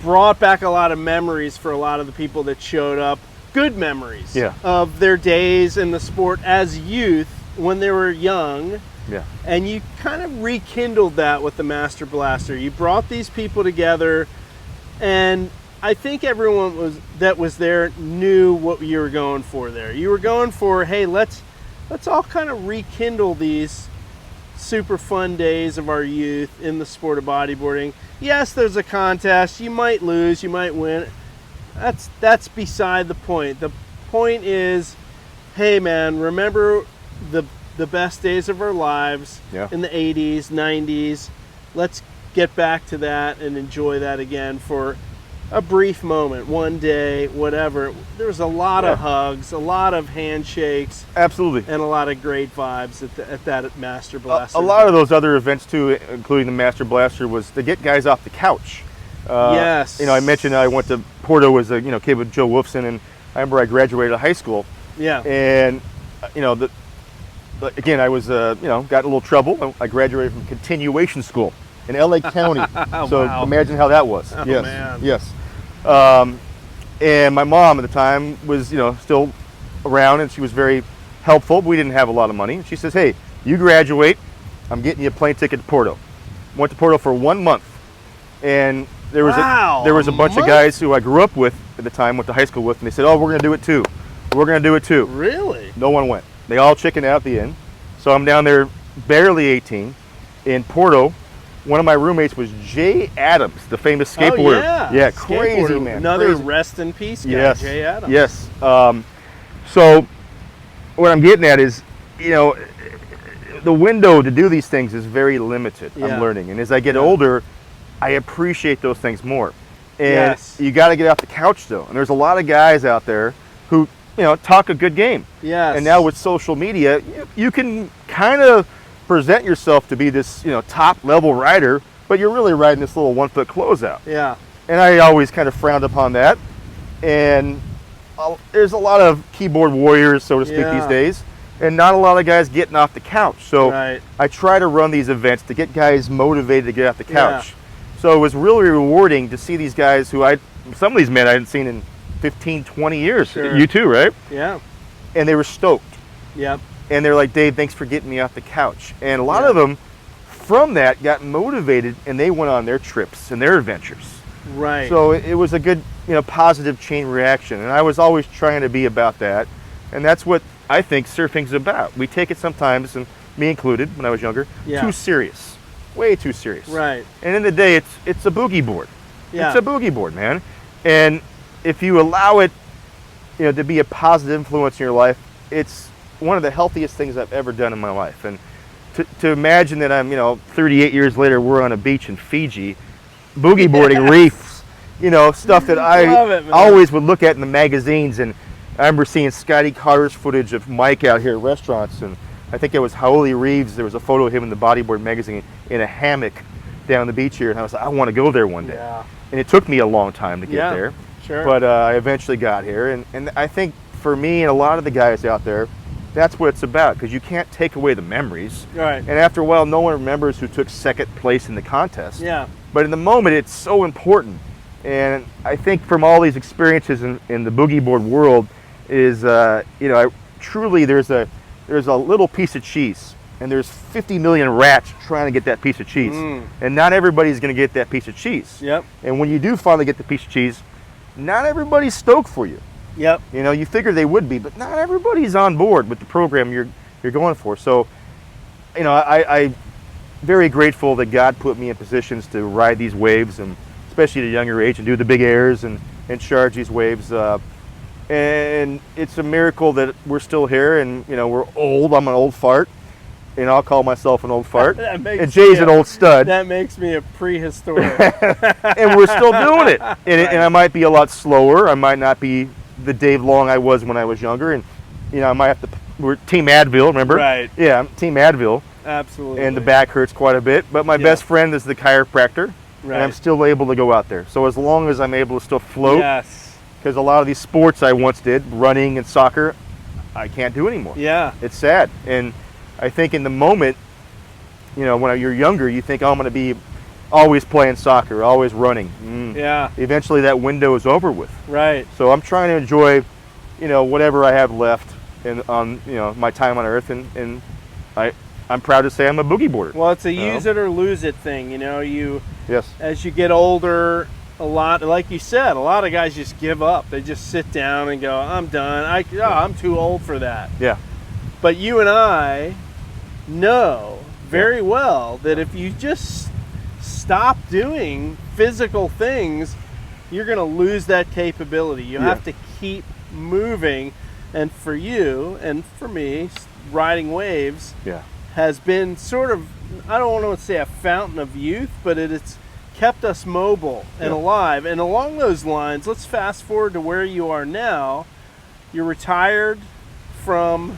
Speaker 2: brought back a lot of memories for a lot of the people that showed up. Good memories of their days in the sport as youth when they were young.
Speaker 3: Yeah.
Speaker 2: And you kind of rekindled that with the Master Blaster. You brought these people together, and I think everyone that was there knew what you were going for there. You were going for, hey, let's all kind of rekindle these super fun days of our youth in the sport of bodyboarding. Yes, there's a contest. You might lose, you might win. That's beside the point. The point is, hey man, remember the best days of our lives in the 80s, 90s. Let's get back to that and enjoy that again for a brief moment, one day, whatever. There was a lot of hugs, a lot of handshakes.
Speaker 3: Absolutely.
Speaker 2: And a lot of great vibes at that Master Blaster.
Speaker 3: A lot of those other events too, including the Master Blaster, was to get guys off the couch.
Speaker 2: Yes.
Speaker 3: I mentioned I went to Porto as a kid with Joe Wolfson, and I remember I graduated high school.
Speaker 2: Yeah.
Speaker 3: And again, I was got in a little trouble. I graduated from continuation school in LA County. So imagine how that was.
Speaker 2: Oh,
Speaker 3: yes.
Speaker 2: Man.
Speaker 3: Yes. And my mom at the time was still around, and she was very helpful. We didn't have a lot of money. She says, "Hey, you graduate, I'm getting you a plane ticket to Porto." Went to Porto for 1 month, and there was a bunch of guys who I grew up with at the time, went to high school with, and they said, "Oh, we're going to do it too. We're going to do it too."
Speaker 2: Really?
Speaker 3: No one went. They all chickened out at the end. So I'm down there, barely 18, in Porto. One of my roommates was Jay Adams, the famous skateboarder.
Speaker 2: Oh,
Speaker 3: yeah, crazy man.
Speaker 2: Another
Speaker 3: crazy.
Speaker 2: rest in peace guy, Jay Adams.
Speaker 3: Yes. So what I'm getting at is, the window to do these things is very limited. I'm learning, and as I get older, I appreciate those things more. And you got to get off the couch though. And there's a lot of guys out there who talk a good game.
Speaker 2: Yes.
Speaker 3: And now with social media, you can kind of present yourself to be this top level rider, but you're really riding this little 1 foot closeout.
Speaker 2: Yeah.
Speaker 3: And I always kind of frowned upon that. And there's a lot of keyboard warriors, so to speak, these days, and not a lot of guys getting off the couch. So I try to run these events to get guys motivated to get off the couch. Yeah. So it was really rewarding to see these guys who some of these men I hadn't seen in 15, 20 years.
Speaker 2: Sure.
Speaker 3: You too, right?
Speaker 2: Yeah.
Speaker 3: And they were stoked.
Speaker 2: Yep.
Speaker 3: And they're like, "Dave, thanks for getting me off the couch." And a lot of them from that got motivated, and they went on their trips and their adventures.
Speaker 2: Right.
Speaker 3: So it was a good, positive chain reaction. And I was always trying to be about that. And that's what I think surfing's about. We take it sometimes, and me included when I was younger, too serious. Way too serious.
Speaker 2: Right.
Speaker 3: And in the day, it's a boogie board.
Speaker 2: Yeah.
Speaker 3: It's a boogie board, man. And if you allow it, to be a positive influence in your life, it's one of the healthiest things I've ever done in my life. And to imagine that I'm, 38 years later, we're on a beach in Fiji, boogie boarding reefs, stuff that I always would look at in the magazines. And I remember seeing Scotty Carter's footage of Mike out here at restaurants, and I think it was Howley Reeves. There was a photo of him in the Bodyboard magazine in a hammock down the beach here, and I was like, I want to go there one day.
Speaker 2: Yeah.
Speaker 3: And it took me a long time to get there.
Speaker 2: Sure.
Speaker 3: But I eventually got here, and I think for me and a lot of the guys out there, that's what it's about, because you can't take away the memories.
Speaker 2: Right.
Speaker 3: And after a while, no one remembers who took second place in the contest.
Speaker 2: Yeah.
Speaker 3: But in the moment, it's so important. And I think from all these experiences in the boogie board world is, truly there's a little piece of cheese, and there's 50 million rats trying to get that piece of cheese. And not everybody's going to get that piece of cheese.
Speaker 2: Yep.
Speaker 3: And when you do finally get the piece of cheese, not everybody's stoked for you.
Speaker 2: Yep.
Speaker 3: You know, you figure they would be, but not everybody's on board with the program you're going for. So, you know, I very grateful that God put me in positions to ride these waves, and especially at a younger age, and do the big airs and charge these waves. And it's a miracle that we're still here, and you know, we're old. I'm an old fart, and I'll call myself an old fart. And Jay's an old stud.
Speaker 2: That makes me a prehistoric.
Speaker 3: And we're still doing it. And I might be a lot slower. I might not be the Dave Long I was when I was younger, and you know, I might have to. We're Team Advil, remember?
Speaker 2: Right.
Speaker 3: Yeah, I'm Team Advil.
Speaker 2: Absolutely.
Speaker 3: And the back hurts quite a bit, but my best friend is the chiropractor,
Speaker 2: right.
Speaker 3: and I'm still able to go out there. So as long as I'm able to still float,
Speaker 2: yes,
Speaker 3: because a lot of these sports I once did, running and soccer, I can't do anymore.
Speaker 2: Yeah.
Speaker 3: It's sad. And I think in the moment, you know, when you're younger, you think, oh, I'm going to be always playing soccer, always running.
Speaker 2: Yeah.
Speaker 3: Eventually that window is over with.
Speaker 2: Right.
Speaker 3: So I'm trying to enjoy, you know, whatever I have left on, you know, my time on Earth, and I'm proud to say I'm a boogie boarder.
Speaker 2: Well, it's a use it or lose it thing, you know.
Speaker 3: Yes.
Speaker 2: As you get older, a lot, like you said, a lot of guys just give up. They just sit down and go, I'm done. I'm too old for that.
Speaker 3: Yeah.
Speaker 2: But you and I know very well that if you just stop doing physical things, you're going to lose that capability. You have to keep moving. And for you and for me, riding waves has been sort of, I don't want to say a fountain of youth, but it's kept us mobile and alive. And along those lines, let's fast forward to where you are now. You're retired from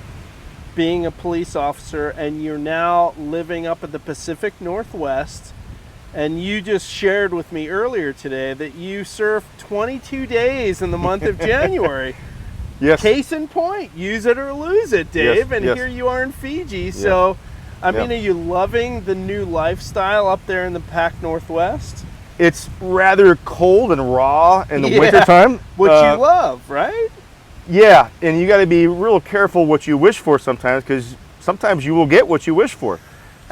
Speaker 2: being a police officer, and you're now living up at the Pacific Northwest. And you just shared with me earlier today that you surfed 22 days in the month of January.
Speaker 3: Yes.
Speaker 2: Case in point, use it or lose it, Dave.
Speaker 3: Yes,
Speaker 2: and here you are in Fiji. So, I mean, are you loving the new lifestyle up there in the Pac Northwest?
Speaker 3: It's rather cold and raw in the wintertime.
Speaker 2: Which you love, right?
Speaker 3: Yeah, and you got to be real careful what you wish for sometimes, because sometimes you will get what you wish for.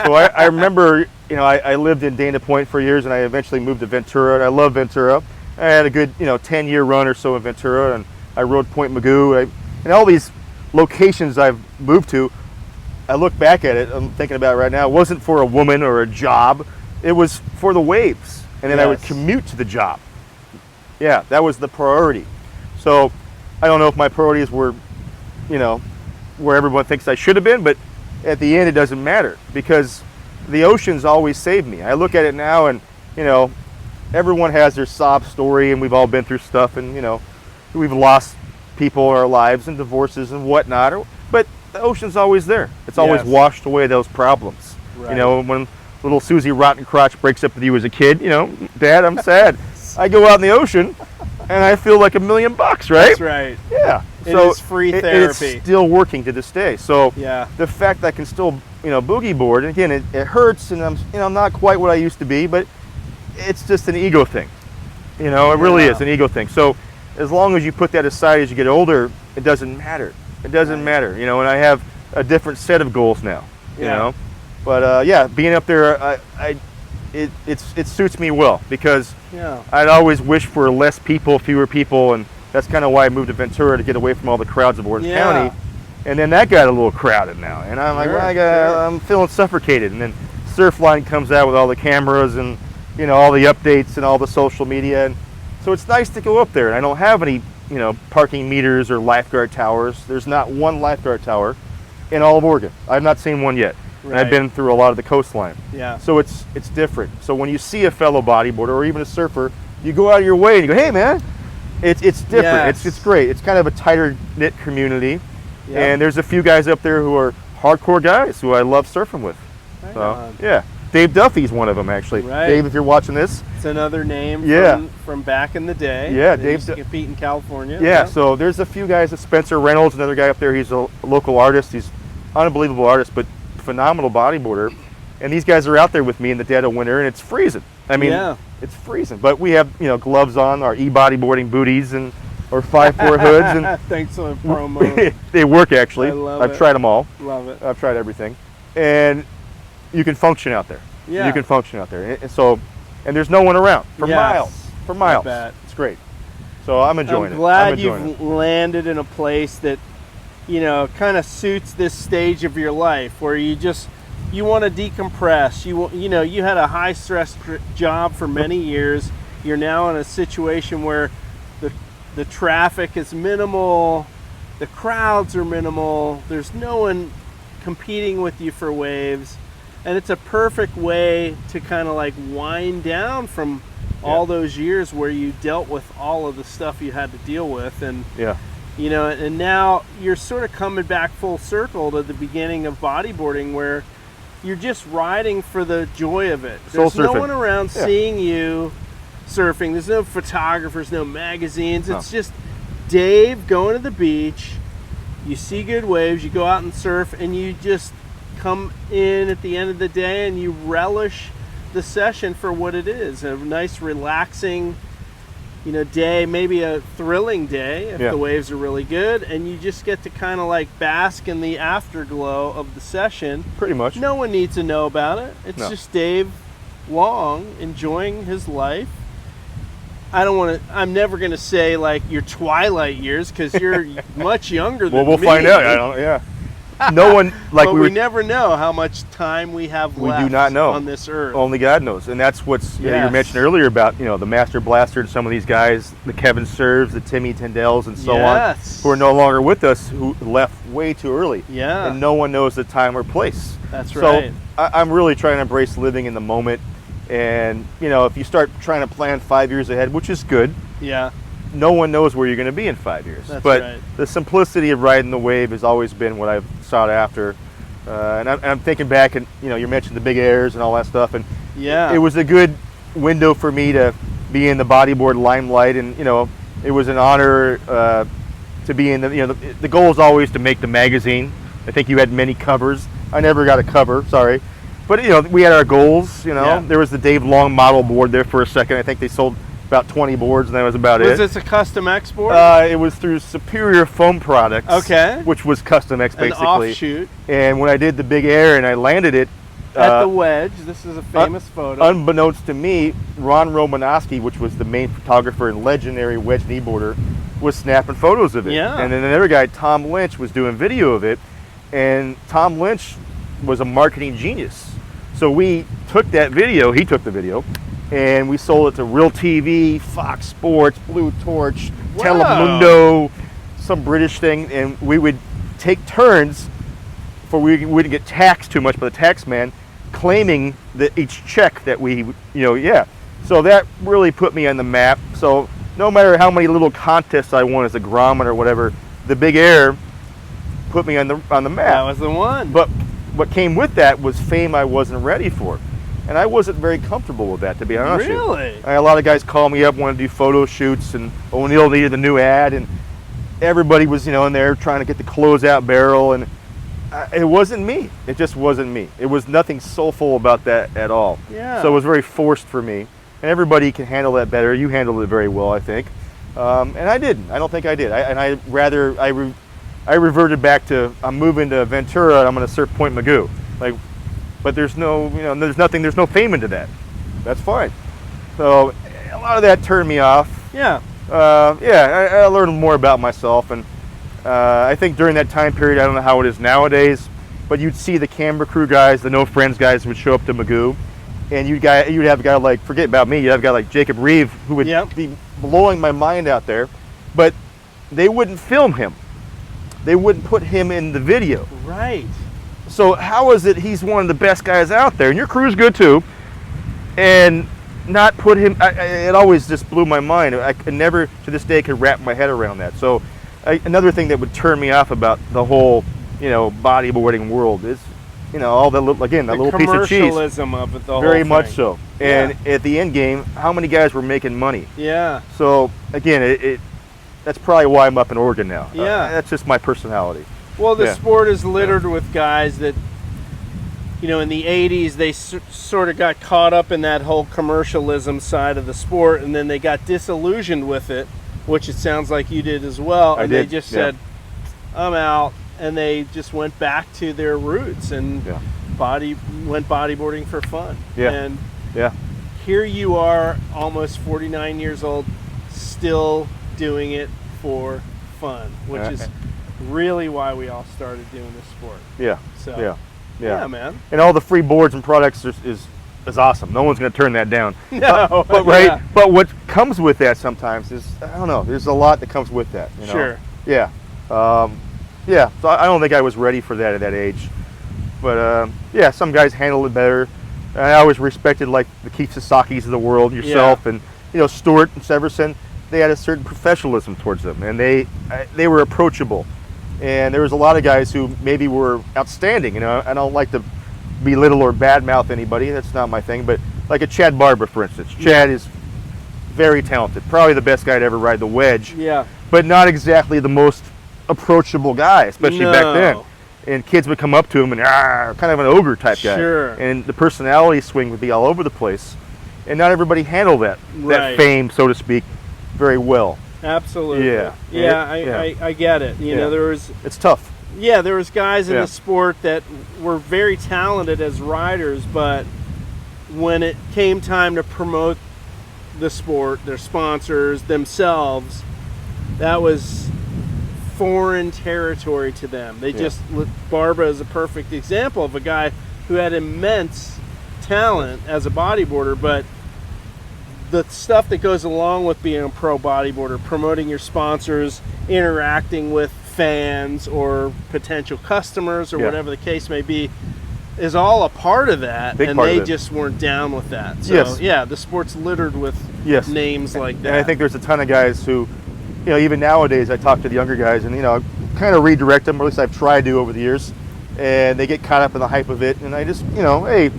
Speaker 3: So I remember, you know, I lived in Dana Point for years, and I eventually moved to Ventura, and I love Ventura. I had a good, 10-year run or so in Ventura, and I rode Point Magoo, and all these locations I've moved to. I look back at it, I'm thinking about it right now, it wasn't for a woman or a job, it was for the waves. And then I would commute to the job. Yeah, that was the priority. So I don't know if my priorities were, where everyone thinks I should have been, but at the end it doesn't matter, because the oceans always saved me. I look at it now, and everyone has their sob story, and we've all been through stuff, and we've lost people in our lives and divorces and whatnot, but the ocean's always there. It's always washed away those problems.
Speaker 2: Right.
Speaker 3: When little Susie Rotten Crotch breaks up with you as a kid, Dad, I'm sad. I go out in the ocean and I feel like $1 million, right?
Speaker 2: That's right.
Speaker 3: Yeah.
Speaker 2: It is free therapy.
Speaker 3: It's still working to this day. So
Speaker 2: yeah,
Speaker 3: the fact that I can still, boogie board, and again, it hurts, and I'm not quite what I used to be, but it's just an ego thing. It really is an ego thing. So as long as you put that aside as you get older, it doesn't matter. It doesn't matter, and I have a different set of goals now, But being up there, it suits me well, because I'd always wish for less people, fewer people, and that's kind of why I moved to Ventura, to get away from all the crowds of Orange County. And then that got a little crowded now, and I'm I'm feeling suffocated. And then Surfline comes out with all the cameras and all the updates and all the social media, and so it's nice to go up there. And I don't have any parking meters or lifeguard towers. There's not one lifeguard tower in all of Oregon. I've not seen one yet.
Speaker 2: Right.
Speaker 3: And I've been through a lot of the coastline.
Speaker 2: Yeah.
Speaker 3: So it's different. So when you see a fellow bodyboarder or even a surfer, you go out of your way and you go, hey man, it's different.
Speaker 2: Yes.
Speaker 3: It's great. It's kind of a tighter knit community.
Speaker 2: Yeah.
Speaker 3: And there's a few guys up there who are hardcore guys who I love surfing with.
Speaker 2: Right
Speaker 3: So
Speaker 2: on.
Speaker 3: yeah. Dave Duffy's one of them, actually.
Speaker 2: Right.
Speaker 3: Dave, if you're watching this.
Speaker 2: It's another name from back in the day.
Speaker 3: Yeah,
Speaker 2: They
Speaker 3: Dave
Speaker 2: used to compete in California.
Speaker 3: Yeah, so there's a few guys. Spencer Reynolds, another guy up there. He's a local artist. He's an unbelievable artist, but phenomenal bodyboarder. And these guys are out there with me in the dead of winter, and it's freezing. I mean, it's freezing. But we have, gloves on, our eBodyboarding booties, and or 5.4 hoods. And
Speaker 2: thanks for the promo.
Speaker 3: They work, actually.
Speaker 2: I love
Speaker 3: I've
Speaker 2: it.
Speaker 3: tried them all.
Speaker 2: Love it.
Speaker 3: I've tried everything. And you can function out there.
Speaker 2: Yeah.
Speaker 3: You can function out there. And there's no one around for miles. For miles. It's great. So I'm enjoying it.
Speaker 2: I'm glad you've landed in a place that, kind of suits this stage of your life where you want to decompress. You had a high stress job for many years. You're now in a situation where the traffic is minimal, the crowds are minimal, there's no one competing with you for waves, and it's a perfect way to kind of like wind down from all those years where you dealt with all of the stuff you had to deal with. And and now you're sort of coming back full circle to the beginning of bodyboarding, where you're just riding for the joy of it. There's no one around seeing you surfing. There's no photographers, no magazines. It's just Dave going to the beach. You see good waves, you go out and surf, and you just come in at the end of the day and you relish the session for what it is. A nice, relaxing, day, maybe a thrilling day if the waves are really good, and you just get to kind of like bask in the afterglow of the session.
Speaker 3: Pretty much.
Speaker 2: No one needs to know about it. It's just Dave Long enjoying his life. I'm never going to say like your twilight years, because you're much younger than me.
Speaker 3: Well, we'll find out. No one,
Speaker 2: but we never know how much time we have left.
Speaker 3: We do not know
Speaker 2: on this earth.
Speaker 3: Only God knows. And that's what's you mentioned earlier about the Master Blaster and some of these guys, the Kevin Serves, the Timmy Tendells, and so on, who are no longer with us, who left way too early.
Speaker 2: Yeah.
Speaker 3: And no one knows the time or place.
Speaker 2: That's right.
Speaker 3: So I'm really trying to embrace living in the moment. And if you start trying to plan 5 years ahead, which is good, no one knows where you're going to be in 5 years.
Speaker 2: That's
Speaker 3: but
Speaker 2: right.
Speaker 3: The simplicity of riding the wave has always been what I've sought after. And I'm thinking back, and you mentioned the big airs and all that stuff, and it was a good window for me to be in the bodyboard limelight, and it was an honor to be in the goal is always to make the magazine. I think you had many covers. I never got a cover, sorry. But we had our goals. There was the Dave Long model board there for a second. I think they sold about 20 boards, and that was about it.
Speaker 2: Was this a Custom X board?
Speaker 3: It was through Superior Foam Products.
Speaker 2: Okay.
Speaker 3: Which was Custom X, basically.
Speaker 2: An offshoot.
Speaker 3: And when I did the big air and I landed it
Speaker 2: at the wedge, this is a famous photo.
Speaker 3: Unbeknownst to me, Ron Romanowski, which was the main photographer and legendary wedge kneeboarder, was snapping photos of it.
Speaker 2: Yeah.
Speaker 3: And then another guy, Tom Lynch, was doing video of it. And Tom Lynch was a marketing genius. So we took that video, he took the video, and we sold it to Real TV, Fox Sports, Blue Torch, Telemundo, some British thing, and we would take turns we wouldn't get taxed too much by the tax man, claiming each check that we, So that really put me on the map. So no matter how many little contests I won as a grommet or whatever, the big air put me on the map.
Speaker 2: That was the one.
Speaker 3: But what came with that was fame I wasn't ready for. And I wasn't very comfortable with that, to be honest with you.
Speaker 2: Really?
Speaker 3: I had a lot of guys call me up, wanted to do photo shoots, and O'Neill needed a new ad, and everybody was, in there trying to get the closeout barrel, and it wasn't me. It just wasn't me. It was nothing soulful about that at all.
Speaker 2: Yeah.
Speaker 3: So it was very forced for me. And everybody can handle that better. You handled it very well, I think. And I didn't. I don't think I did. I reverted back to, I'm moving to Ventura and I'm going to surf Point Magoo. But there's no, there's no fame into that. That's fine. So a lot of that turned me off.
Speaker 2: Yeah.
Speaker 3: I learned more about myself, and I think during that time period, I don't know how it is nowadays, but you'd see the camera crew guys, the No Friends guys would show up to Magoo, and you'd have a guy like, forget about me, you'd have a guy like Jacob Reeve who would be blowing my mind out there, but they wouldn't film him. They wouldn't put him in the video.
Speaker 2: Right.
Speaker 3: So how is it he's one of the best guys out there, and your crew's good too, and not put him, it always just blew my mind. I could never, to this day, could wrap my head around that. So another thing that would turn me off about the whole, bodyboarding world is you know, all that little, again, that little piece of cheese.
Speaker 2: Commercialism of it, the whole
Speaker 3: Very
Speaker 2: thing.
Speaker 3: much so. And at the end game, how many guys were making money?
Speaker 2: Yeah.
Speaker 3: So again, that's probably why I'm up in Oregon now.
Speaker 2: Yeah.
Speaker 3: That's just my personality.
Speaker 2: Well, the sport is littered with guys that, you know, in the 80s, they sort of got caught up in that whole commercialism side of the sport, and then they got disillusioned with it, which it sounds like you did as well. And they just said, I'm out, and they just went back to their roots and went bodyboarding for fun.
Speaker 3: Yeah.
Speaker 2: And
Speaker 3: yeah.
Speaker 2: here you are, almost 49 years old, still doing it for fun, which is really why we all started doing this sport.
Speaker 3: Yeah.
Speaker 2: So yeah, man.
Speaker 3: And all the free boards and products is awesome. No one's going to turn that down.
Speaker 2: No,
Speaker 3: but right. But what comes with that sometimes is, I don't know. There's a lot that comes with that. You know?
Speaker 2: Sure.
Speaker 3: Yeah. Yeah. So I don't think I was ready for that at that age. But yeah, some guys handle it better. I always respected like the Keith Sasakis of the world, yourself, and you know, Stewart and Severson. They had a certain professionalism towards them, and they were approachable. And there was a lot of guys who maybe were outstanding. You know, I don't like to belittle or badmouth anybody. That's not my thing. But like a Chad Barber, for instance. Chad is very talented. Probably the best guy to ever ride the wedge.
Speaker 2: Yeah.
Speaker 3: But not exactly the most approachable guy, especially back then. And kids would come up to him and kind of an ogre type guy.
Speaker 2: Sure.
Speaker 3: And the personality swing would be all over the place. And not everybody handled that fame, so to speak, very well.
Speaker 2: Absolutely.
Speaker 3: Yeah.
Speaker 2: I get it. You know,
Speaker 3: it's tough.
Speaker 2: Yeah, there was guys in the sport that were very talented as riders, but when it came time to promote the sport, their sponsors, themselves, that was foreign territory to them. They just Barbara is a perfect example of a guy who had immense talent as a bodyboarder, but the stuff that goes along with being a pro bodyboarder, promoting your sponsors, interacting with fans or potential customers or whatever the case may be, is all a part of that.
Speaker 3: Big
Speaker 2: and
Speaker 3: part
Speaker 2: they
Speaker 3: of it.
Speaker 2: just weren't down with that. So yeah, the sport's littered with names like that.
Speaker 3: And I think there's a ton of guys who, you know, even nowadays I talk to the younger guys and, you know, kind of redirect them, or at least I've tried to over the years, and they get caught up in the hype of it. And I just, you know, hey,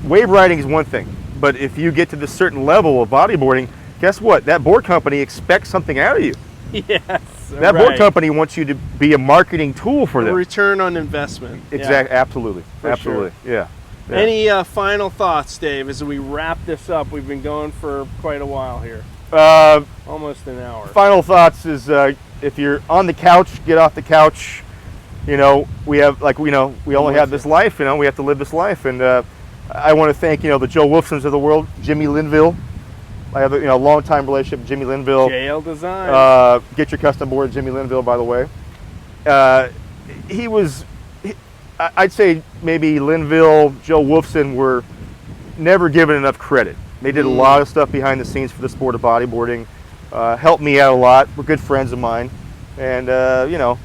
Speaker 3: wave riding is one thing. But if you get to this certain level of bodyboarding, guess what? That board company expects something out of you.
Speaker 2: Yes.
Speaker 3: That board company wants you to be a marketing tool for them.
Speaker 2: Return on investment.
Speaker 3: Exactly. Absolutely.
Speaker 2: For
Speaker 3: Absolutely.
Speaker 2: Sure.
Speaker 3: Yeah.
Speaker 2: Any final thoughts, Dave, as we wrap this up? We've been going for quite a while here. Almost an hour.
Speaker 3: Final thoughts is if you're on the couch, get off the couch. You know, we have, like, you know, we only have this life. You know, we have to live this life. And I want to thank, you know, the Joe Wolfsons of the world, Jimmy Linville. I have a long-time relationship with Jimmy Linville.
Speaker 2: JL Design.
Speaker 3: Get your custom board, Jimmy Linville, by the way. I'd say maybe Linville, Joe Wolfson were never given enough credit. They did a lot of stuff behind the scenes for the sport of bodyboarding. Helped me out a lot. Were good friends of mine. And, you know,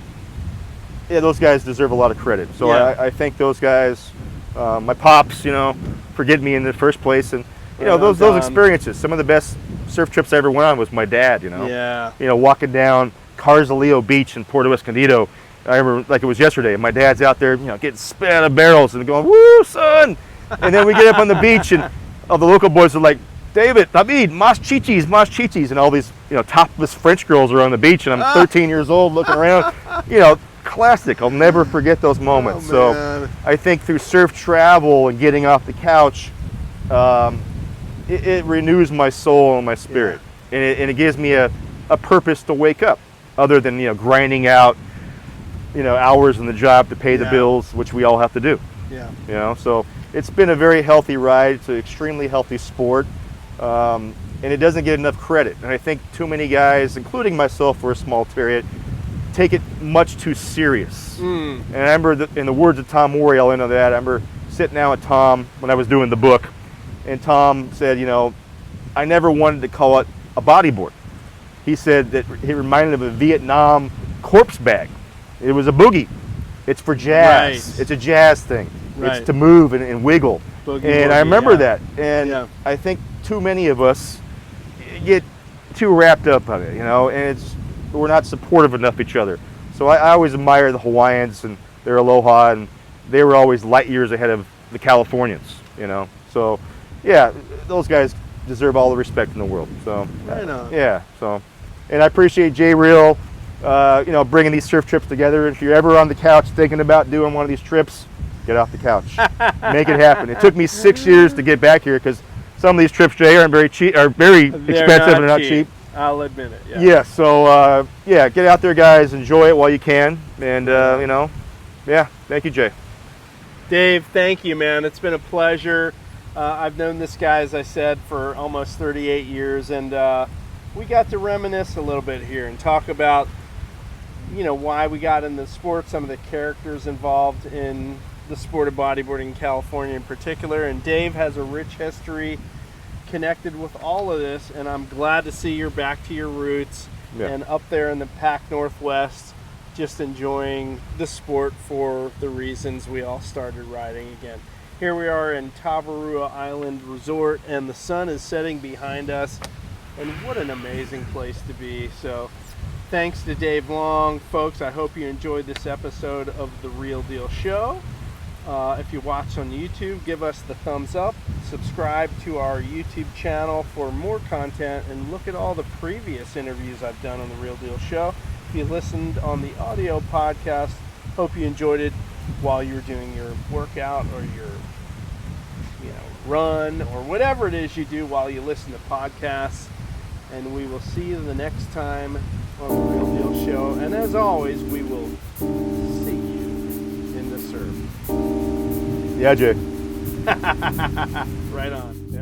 Speaker 3: yeah, those guys deserve a lot of credit. So I thank those guys. My pops, you know, for getting me in the first place. And, you know, those experiences, some of the best surf trips I ever went on was my dad, you know.
Speaker 2: Yeah.
Speaker 3: You know, walking down Carzaleo Beach in Puerto Escondido. I remember like it was yesterday. My dad's out there, you know, getting spit out of barrels and going, woo, son. And then we get up on the beach and all the local boys are like, David, David, mas chichis. And all these, you know, topless French girls are on the beach. And I'm 13 years old looking around, you know, classic. I'll never forget those moments. So I think through surf travel and getting off the couch, it renews my soul and my spirit, and it gives me a purpose to wake up, other than, you know, grinding out, you know, hours in the job to pay the bills, which we all have to do.
Speaker 2: Yeah.
Speaker 3: You know, so it's been a very healthy ride. It's an extremely healthy sport, and it doesn't get enough credit. And I think too many guys, including myself for a small period, take it much too serious. And I remember, in the words of Tom Morey, I'll end on that. I remember sitting down with Tom when I was doing the book. And Tom said, you know, I never wanted to call it a bodyboard. He said that he reminded him of a Vietnam corpse bag. It was a boogie. It's for jazz.
Speaker 2: Right.
Speaker 3: It's a jazz thing.
Speaker 2: Right.
Speaker 3: It's to move and wiggle.
Speaker 2: Boogie,
Speaker 3: I remember that. And I think too many of us get too wrapped up on it, you know, and we're not supportive enough of each other. So I always admire the Hawaiians and their aloha, and they were always light years ahead of the Californians, you know. So, yeah, those guys deserve all the respect in the world. So,
Speaker 2: Right on.
Speaker 3: yeah. So, and I appreciate Jay Reale, you know, bringing these surf trips together. If you're ever on the couch thinking about doing one of these trips, get off the couch, make it happen. It took me 6 years to get back here because some of these trips, Jay, aren't very cheap, are very expensive and not cheap.
Speaker 2: I'll admit it. Yeah.
Speaker 3: Yeah. So, yeah, get out there, guys. Enjoy it while you can, and you know, yeah. Thank you, Jay.
Speaker 2: Dave, thank you, man. It's been a pleasure. I've known this guy, as I said, for almost 38 years, and we got to reminisce a little bit here and talk about, you know, why we got in the sport, some of the characters involved in the sport of bodyboarding in California in particular. And Dave has a rich history connected with all of this, and I'm glad to see you're back to your roots and up there in the Pac Northwest, just enjoying the sport for the reasons we all started riding again. Here we are in Tavarua Island Resort, and the sun is setting behind us, and what an amazing place to be. So thanks to Dave Long. Folks, I hope you enjoyed this episode of The Real Deal Show. If you watch on YouTube, give us the thumbs up, subscribe to our YouTube channel for more content, and look at all the previous interviews I've done on The Real Deal Show. If you listened on the audio podcast, hope you enjoyed it while you're doing your workout or your run or whatever it is you do while you listen to podcasts. And we will see you the next time on The Real Deal Show. And as always, we will see you in the surf.
Speaker 3: Yeah, Jay.
Speaker 2: Right on.
Speaker 3: Yeah.